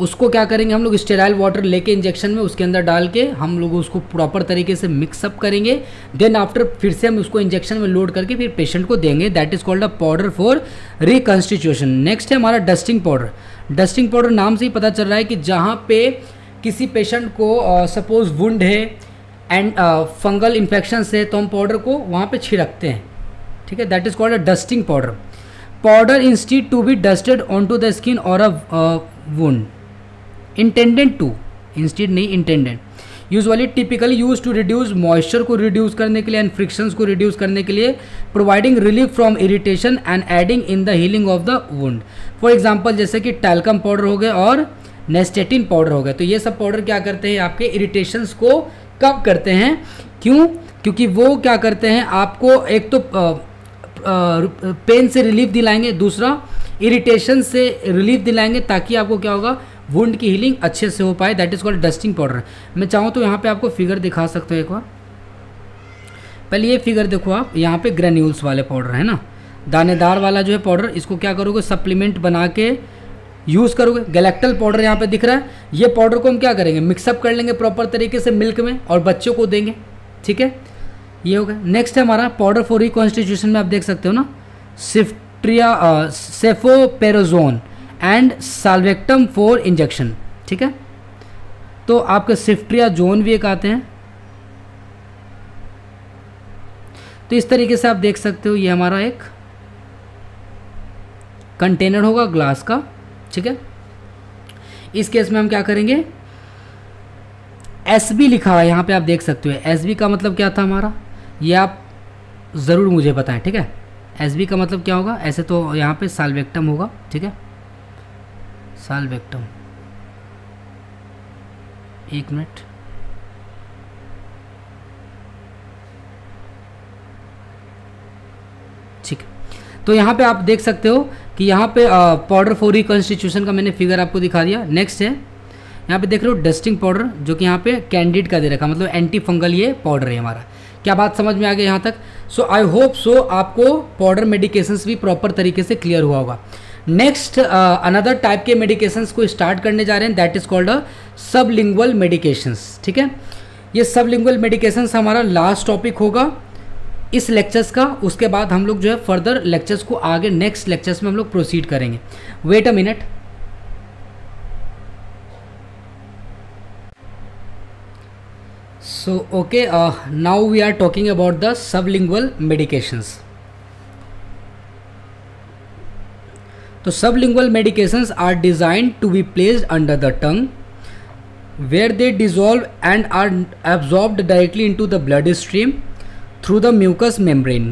उसको क्या करेंगे हम लोग, स्टेराइल वाटर लेके इंजेक्शन में उसके अंदर डाल के हम लोग उसको प्रॉपर तरीके से मिक्सअप करेंगे, देन आफ्टर फिर से हम उसको इंजेक्शन में लोड करके फिर पेशेंट को देंगे। That is called a powder for reconstitution. Next है हमारा डस्टिंग पाउडर। डस्टिंग पाउडर नाम से ही पता चल रहा है कि जहाँ पे किसी पेशेंट को सपोज वुंड है एंड फंगल इन्फेक्शन है, तो हम पाउडर को वहाँ पे छिड़कते हैं, ठीक है। That is called a dusting powder. Powder instead to be dusted on to the skin और a wound, intended to, instead नहीं, intended. Usually typically use to reduce moisture को रिड्यूस करने के लिए एंड फ्रिक्शंस को रिड्यूस करने के लिए, providing relief from irritation and adding in the healing of the wound. For example जैसे कि टैल्कम पाउडर हो गए और नेस्टेटिन पाउडर हो गए। तो ये सब पाउडर क्या करते हैं, आपके इरिटेशंस को कम करते हैं। क्यों? क्योंकि वो क्या करते हैं, आपको एक तो पेन से रिलीफ दिलाएंगे, दूसरा इरिटेशन से रिलीफ दिलाएंगे, ताकि आपको क्या होगा, वुंड की हीलिंग अच्छे से हो पाए। That is called dusting powder. मैं चाहूँ तो यहाँ पे आपको फिगर दिखा सकता हूँ एक बार। पहले ये फिगर देखो आप, यहाँ पे ग्रेन्यूल्स वाले पाउडर है ना, दानेदार वाला जो है पाउडर, इसको क्या करोगे, सप्लीमेंट बना के यूज़ करोगे। गैलेक्टल पाउडर यहाँ पे दिख रहा है, ये पाउडर को हम क्या करेंगे, मिक्सअप कर लेंगे प्रॉपर तरीके से मिल्क में और बच्चों को देंगे, ठीक है। ये हो गया। नेक्स्ट है हमारा पाउडर फॉर रिकॉन्स्टिट्यूशन में आप देख सकते हो ना, सेफोपेराजोन एंड साल्वेक्टम फॉर इंजेक्शन, ठीक है। तो आपके सिफ्ट्रियाजोन भी एक आते हैं, तो इस तरीके से आप देख सकते हो ये हमारा एक कंटेनर होगा ग्लास का, ठीक है। इस केस में हम क्या करेंगे, SB लिखा हुआ है यहाँ पे आप देख सकते हो। SB का मतलब क्या था हमारा, ये आप ज़रूर मुझे बताएं, ठीक है। SB का मतलब क्या होगा, ऐसे तो यहाँ पे साल्वेक्टम होगा, ठीक है, साल्वेक्टम। एक मिनट, ठीक है। तो यहाँ पे आप देख सकते हो कि यहाँ पे पाउडर फॉर रिकॉन्स्टिट्यूशन का मैंने फिगर आपको दिखा दिया। नेक्स्ट है यहाँ पे देख रहे हो डस्टिंग पाउडर, जो कि यहाँ पे कैंडिड का दे रखा, मतलब एंटी फंगल ये पाउडर है हमारा। क्या बात समझ में आ गई यहाँ तक? सो आई होप सो आपको पाउडर मेडिकेशंस भी प्रॉपर तरीके से क्लियर हुआ होगा। नेक्स्ट अनदर टाइप के मेडिकेशंस को स्टार्ट करने जा रहे हैं, that is called sublingual medications, ठीक है। ये सबलिंगुअल मेडिकेशंस हमारा लास्ट टॉपिक होगा इस लेक्चर्स का। उसके बाद हम लोग जो है फर्दर लेक्चर्स को आगे नेक्स्ट लेक्चर्स में हम लोग प्रोसीड करेंगे। Wait a minute, so okay, now we are talking about the sublingual medications. तो sublingual medications are designed to be placed under the tongue where they dissolve and are absorbed directly into the bloodstream through the mucous membrane.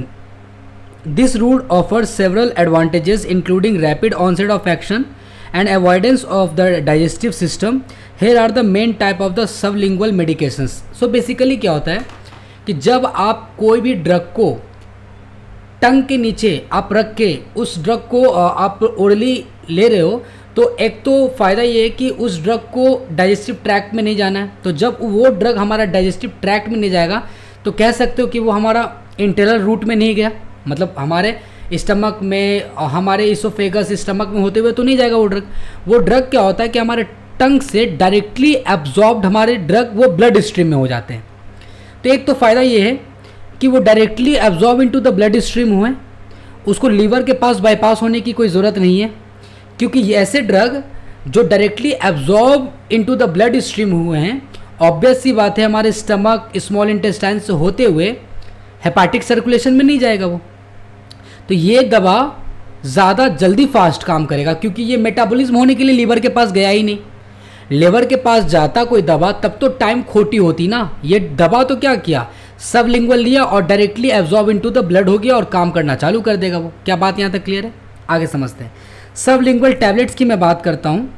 This route offers several advantages including rapid onset of action and avoidance of the digestive system. Here are the main type of the sublingual medications. So basically क्या होता है कि जब आप कोई भी drug को टंग के नीचे आप रख के उस ड्रग को आप ओरली ले रहे हो, तो एक तो फ़ायदा ये है कि उस ड्रग को डाइजेस्टिव ट्रैक्ट में नहीं जाना है। तो जब वो ड्रग हमारा डाइजेस्टिव ट्रैक्ट में नहीं जाएगा तो कह सकते हो कि वो हमारा इंटेलर रूट में नहीं गया, मतलब हमारे स्टमक में, हमारे इसोफेगस स्टमक में होते हुए तो नहीं जाएगा वो ड्रग। वो ड्रग क्या होता है कि हमारे टंग से डायरेक्टली एब्जॉर्ब्ड हमारे ड्रग वो ब्लड स्ट्रीम में हो जाते हैं। तो एक तो फ़ायदा ये है कि वो directly absorb into the blood stream हुए, उसको लीवर के पास बाईपास होने की कोई ज़रूरत नहीं है, क्योंकि ये ऐसे ड्रग जो directly absorb into the blood stream हुए हैं, ऑब्वियस सी बात है हमारे स्टमक स्मॉल इंटेस्टाइन से होते हुए हेपाटिक सर्कुलेशन में नहीं जाएगा वो। तो ये दवा ज़्यादा जल्दी फास्ट काम करेगा, क्योंकि ये मेटाबॉलिज्म होने के लिए लीवर के पास गया ही नहीं। लीवर के पास जाता कोई दवा तब तो टाइम खोटी होती ना। ये दवा तो क्या किया, सबलिंगुअल लिया और directly absorb into the blood हो गया और काम करना चालू कर देगा वो। क्या बात यहाँ तक क्लियर है? आगे समझते हैं। सबलिंगुअल टैबलेट्स की मैं बात करता हूँ।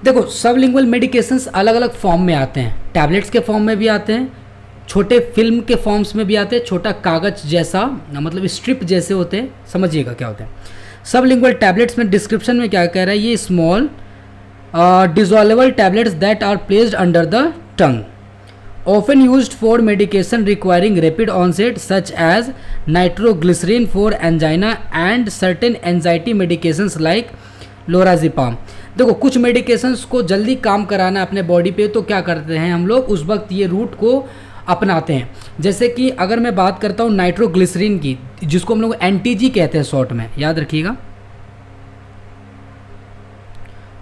देखो, सबलिंगुअल मेडिकेशंस अलग अलग फॉर्म में आते हैं। टैबलेट्स के फॉर्म में भी आते हैं, छोटे फिल्म के फॉर्म्स में भी आते हैं, छोटा कागज जैसा, मतलब स्ट्रिप जैसे होते हैं। समझिएगा क्या होते हैं सबलिंगुअल टैबलेट्स में। डिस्क्रिप्शन में क्या कह रहा है, ये small dissolvable tablets that are placed under the tongue, often used for medication requiring rapid onset such as nitroglycerin for angina and certain anxiety medications like lorazepam। देखो, कुछ मेडिकेशंस को जल्दी काम कराना अपने बॉडी पे, तो क्या करते हैं हम लोग उस वक्त ये रूट को अपनाते हैं। जैसे कि अगर मैं बात करता हूँ नाइट्रोग्लिसरीन की, जिसको हम लोग NTG कहते हैं शॉर्ट में, याद रखिएगा,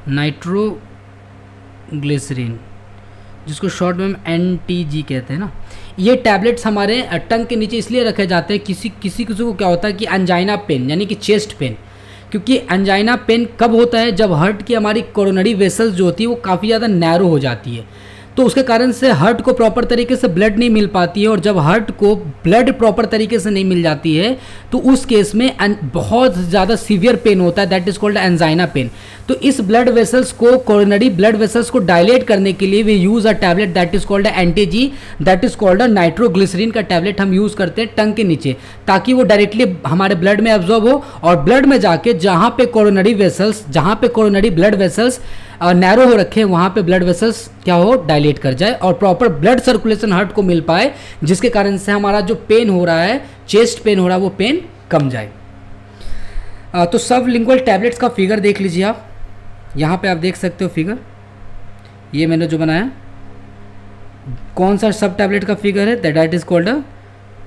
नाइट्रोग्लिसरीन, जिसको शॉर्ट में हम NTG कहते हैं ना। ये टैबलेट्स हमारे टंग के नीचे इसलिए रखे जाते हैं, किसी को क्या होता है कि एंजाइना पेन, यानी कि चेस्ट पेन। क्योंकि एंजाइना पेन कब होता है, जब हार्ट की हमारी कोरोनरी वेसल्स जो होती है वो काफ़ी ज़्यादा नैरो हो जाती है, तो उसके कारण से हार्ट को प्रॉपर तरीके से ब्लड नहीं मिल पाती है। और जब हार्ट को ब्लड प्रॉपर तरीके से नहीं मिल जाती है तो उस केस में बहुत ज़्यादा सीवियर पेन होता है, that is called angina pain. तो इस ब्लड वेसल्स को, कोरोनरी ब्लड वेसल्स को डायलेट करने के लिए we use a tablet that is called NTG, that is called nitroglycerin का टैबलेट हम यूज़ करते हैं टंग के नीचे, ताकि वो डायरेक्टली हमारे ब्लड में एब्जॉर्ब हो और ब्लड में जाके जहाँ पे कोरोनरी ब्लड वेसल्स नैरो हो रखे हैं वहाँ पे ब्लड वेसल्स क्या हो, डायलेट कर जाए और प्रॉपर ब्लड सर्कुलेशन हार्ट को मिल पाए, जिसके कारण से हमारा जो पेन हो रहा है, चेस्ट पेन हो रहा है, वो पेन कम जाए। तो सबलिंगुअल टैबलेट्स का फिगर देख लीजिए आप, यहाँ पे आप देख सकते हो फिगर, ये मैंने जो बनाया कौन सा सब टैबलेट का फिगर है, that is called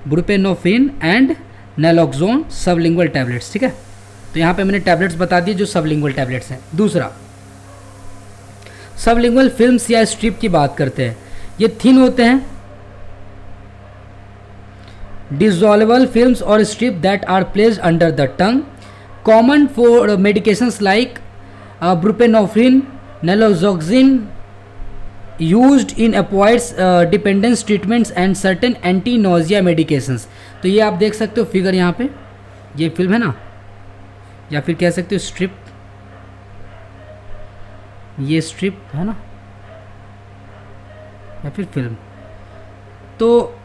buprenorphine and naloxone sublingual tablets, ठीक है। तो यहाँ पे मैंने टैबलेट्स बता दिए जो सबलिंगुअल टैबलेट्स हैं। दूसरा, सबलिंगुअल फिल्म्स या स्ट्रिप की बात करते हैं। ये थिन होते हैं, dissolvable films or strip that are placed under the tongue, common for medications like buprenorphine, naloxone, used in opioids dependence treatments and certain anti-nausea medications। तो ये आप देख सकते हो फिगर यहाँ पे, ये फिल्म है ना, या फिर कह सकते हो स्ट्रिप, ये स्ट्रिप है ना या फिर फिल्म। तो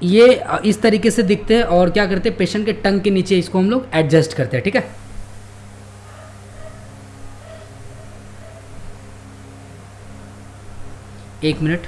ये इस तरीके से दिखते हैं और क्या करते हैं, पेशेंट के टंग के नीचे इसको हम लोग एडजस्ट करते हैं, ठीक है। एक मिनट।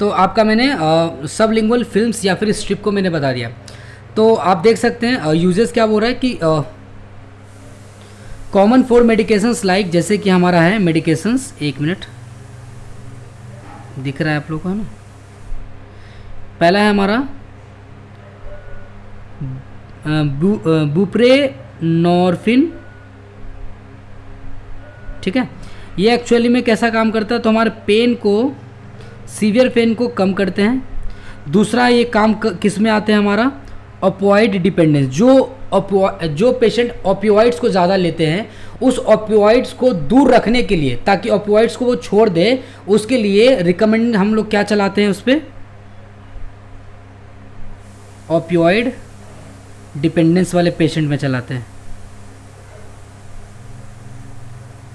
तो आपका मैंने सबलिंगुअल फिल्म्स या फिर स्ट्रिप को मैंने बता दिया। तो आप देख सकते हैं यूजेस क्या बोल रहा है कि कॉमन फॉर मेडिकेशंस लाइक, जैसे कि हमारा है मेडिकेशंस, एक मिनट दिख रहा है आप लोगों को है ना। पहला है हमारा बुप्रेनॉर्फिन, ठीक है। ये एक्चुअली में कैसा काम करता है, तो हमारे पेन को, सीवियर पेन को कम करते हैं। दूसरा ये काम किस में आते हैं, हमारा ओपियोइड डिपेंडेंस, जो पेशेंट ओपियोइड्स को ज़्यादा लेते हैं उस ओपियोइड्स को दूर रखने के लिए, ताकि ओपियोइड्स को वो छोड़ दे, उसके लिए रिकमेंड हम लोग क्या चलाते हैं उस पर, ओपियोइड डिपेंडेंस वाले पेशेंट में चलाते हैं,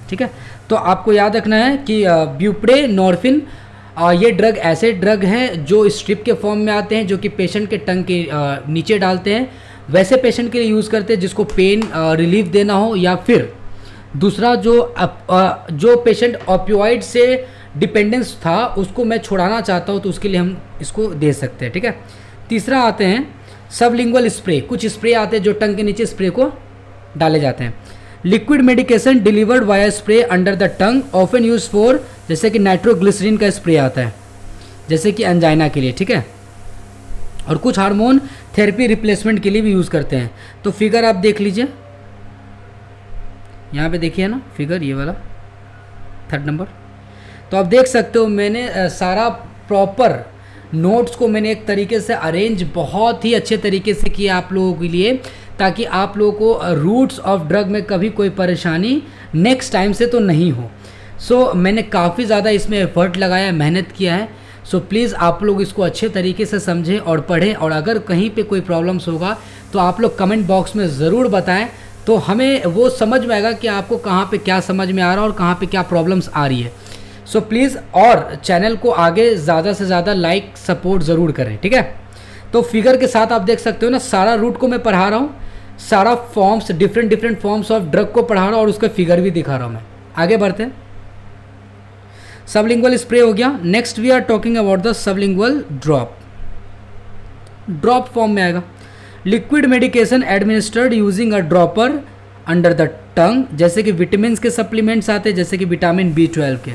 ठीक है। तो आपको याद रखना है कि बुप्रेनॉर्फिन ये ड्रग ऐसे ड्रग हैं जो स्ट्रिप के फॉर्म में आते हैं, जो कि पेशेंट के टंग के नीचे डालते हैं। वैसे पेशेंट के लिए यूज़ करते हैं जिसको पेन रिलीफ देना हो, या फिर दूसरा जो पेशेंट ओपियोइड से डिपेंडेंस था उसको मैं छुड़ाना चाहता हूँ, तो उसके लिए हम इसको दे सकते हैं, ठीक है। तीसरा आते हैं सबलिंगुअल स्प्रे। कुछ स्प्रे आते हैं जो टंग के नीचे स्प्रे को डाले जाते हैं। Liquid medication delivered via spray under the tongue, often use for, जैसे कि नाइट्रोग्लिसरीन का स्प्रे आता है जैसे कि एंजाइना के लिए, ठीक है। और कुछ हार्मोन थेरेपी रिप्लेसमेंट के लिए भी यूज़ करते हैं। तो फिगर आप देख लीजिए, यहाँ पे देखिए ना फिगर, ये वाला 3rd नंबर। तो आप देख सकते हो मैंने सारा प्रॉपर नोट्स को मैंने एक तरीके से अरेंज बहुत ही अच्छे तरीके से किया आप लोगों के लिए, ताकि आप लोगों को रूट्स ऑफ ड्रग में कभी कोई परेशानी नेक्स्ट टाइम से तो नहीं हो। सो मैंने काफ़ी ज़्यादा इसमें एफर्ट लगाया, मेहनत किया है। सो प्लीज़ आप लोग इसको अच्छे तरीके से समझें और पढ़ें, और अगर कहीं पे कोई प्रॉब्लम्स होगा तो आप लोग कमेंट बॉक्स में ज़रूर बताएं, तो हमें वो समझ में आएगा कि आपको कहाँ पे क्या समझ में आ रहा है और कहाँ पे क्या प्रॉब्लम्स आ रही है। सो प्लीज़, और चैनल को आगे ज़्यादा से ज़्यादा लाइक सपोर्ट ज़रूर करें, ठीक है। तो फिगर के साथ आप देख सकते हो ना, सारा रूट को मैं पढ़ा रहा हूँ, सारा forms, different forms of drug को पढ़ा रहा हूँ और उसका फिगर भी दिखा रहा हूँ मैं। आगे बढ़ते हैं। सबलिंगुअल स्प्रे हो गया। Next we are talking about the sublingual drop. Drop form में आएगा। Liquid medication administered using a dropper under the tongue, जैसे कि विटामिन के सप्लीमेंट्स आते हैं, जैसे कि विटामिन B12 के,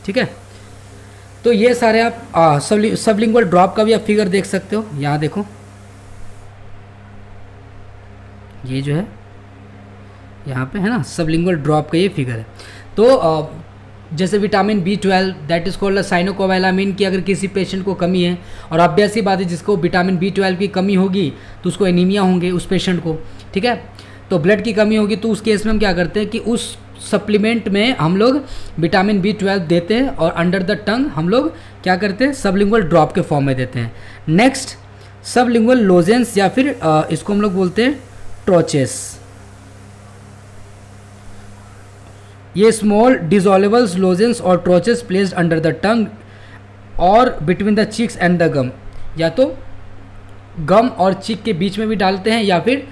ठीक है। तो ये सारे आप सबलिंगुअल ड्रॉप का भी आप फिगर देख सकते हो। यहाँ देखो, ये जो है यहाँ पे है ना, सबलिंगुअल ड्रॉप का ये फिगर है। तो जैसे vitamin B12 that is called cyanocobalamin की अगर किसी पेशेंट को कमी है, और ऑब्वियस सी बात है जिसको विटामिन B12 की कमी होगी तो उसको एनीमिया होंगे उस पेशेंट को, ठीक है। तो ब्लड की कमी होगी, तो उस केस में हम क्या करते हैं कि उस सप्लीमेंट में हम लोग विटामिन B12 देते हैं, और अंडर द टंग हम लोग क्या करते हैं, सबलिंगुअल ड्रॉप के फॉर्म में देते हैं। नेक्स्ट सबलिंगुअल लोजेंस, या फिर इसको हम लोग बोलते हैं ट्रोचेस। ये स्मॉल डिसॉल्वेबल्स लोजेंस और troches placed under the tongue और between the cheeks and the gum, या तो गम और चिक के बीच में भी डालते हैं या फिर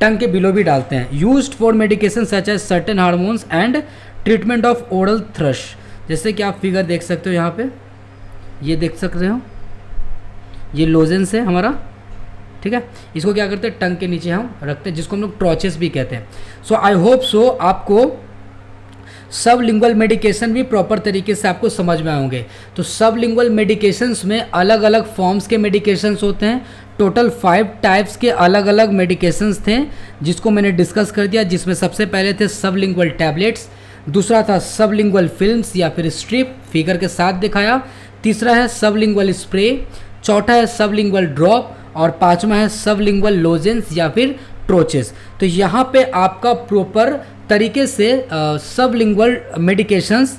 टंग के बिलो भी डालते हैं। Used for medication such as certain hormones and treatment of oral thrush, जैसे कि आप फिगर देख सकते हो यहाँ पे, ये देख सकते हो, ये लोजेंस है हमारा, ठीक है, इसको क्या करते हैं, टंग के नीचे हम रखते हैं, जिसको हम लोग ट्रॉचेस भी कहते हैं। सो आई होप सो आपको सबलिंगुअल मेडिकेशन भी प्रॉपर तरीके से आपको समझ में आएंगे। तो सबलिंगुअल मेडिकेशंस में अलग अलग फॉर्म्स के मेडिकेशंस होते हैं। टोटल 5 टाइप्स के अलग अलग मेडिकेशंस थे जिसको मैंने डिस्कस कर दिया, जिसमें सबसे पहले थे सबलिंगुअल टैबलेट्स, दूसरा था सबलिंगुअल फिल्म्स या फिर स्ट्रिप, फिगर के साथ दिखाया, तीसरा है सबलिंगुअल स्प्रे, चौथा है सबलिंगुअल ड्रॉप और पांचवा है सबलिंगुअल लोजेंस या फिर ट्रोचेस। तो यहाँ पे आपका प्रॉपर तरीके से सबलिंगुअल मेडिकेशंस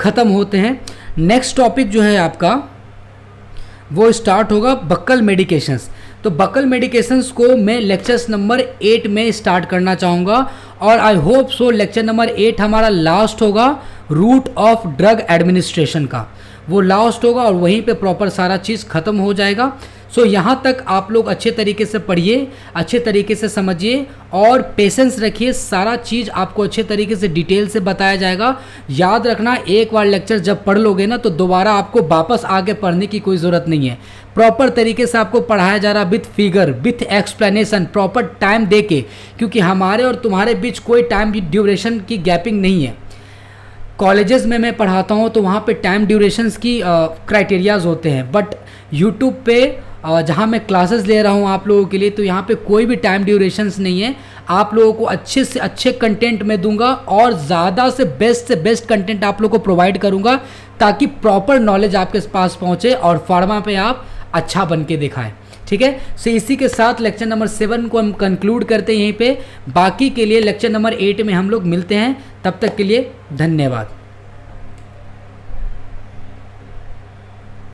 ख़त्म होते हैं। नेक्स्ट टॉपिक जो है आपका वो स्टार्ट होगा बक्कल मेडिकेशंस। तो बक्कल मेडिकेशंस को मैं लेक्चर्स नंबर 8 में स्टार्ट करना चाहूँगा और आई होप सो लेक्चर नंबर 8 हमारा लास्ट होगा रूट ऑफ ड्रग एडमिनिस्ट्रेशन का, वो लास्ट होगा और वहीं पे प्रॉपर सारा चीज़ ख़त्म हो जाएगा। सो यहाँ तक आप लोग अच्छे तरीके से पढ़िए, अच्छे तरीके से समझिए और पेशेंस रखिए, सारा चीज़ आपको अच्छे तरीके से डिटेल से बताया जाएगा। याद रखना, एक बार लेक्चर जब पढ़ लोगे ना तो दोबारा आपको वापस आगे पढ़ने की कोई ज़रूरत नहीं है। प्रॉपर तरीके से आपको पढ़ाया जा रहा with figure, with explanation, proper time दे के, क्योंकि हमारे और तुम्हारे बीच कोई टाइम ड्यूरेशन की गैपिंग नहीं है। कॉलेजेस में मैं पढ़ाता हूँ तो वहाँ पे टाइम ड्यूरेशंस की क्राइटेरियाज़ होते हैं, बट यूट्यूब पे जहाँ मैं क्लासेस ले रहा हूँ आप लोगों के लिए, तो यहाँ पे कोई भी टाइम ड्यूरेशंस नहीं है। आप लोगों को अच्छे से अच्छे कंटेंट मैं दूंगा और ज़्यादा से बेस्ट कंटेंट आप लोगों को प्रोवाइड करूँगा ताकि प्रॉपर नॉलेज आपके पास पहुँचे और फार्मा पे आप अच्छा बन के दिखाएं। ठीक है, सो इसी के साथ लेक्चर नंबर 7 को हम कंक्लूड करते हैं यहीं पे। बाकी के लिए लेक्चर नंबर 8 में हम लोग मिलते हैं, तब तक के लिए धन्यवाद।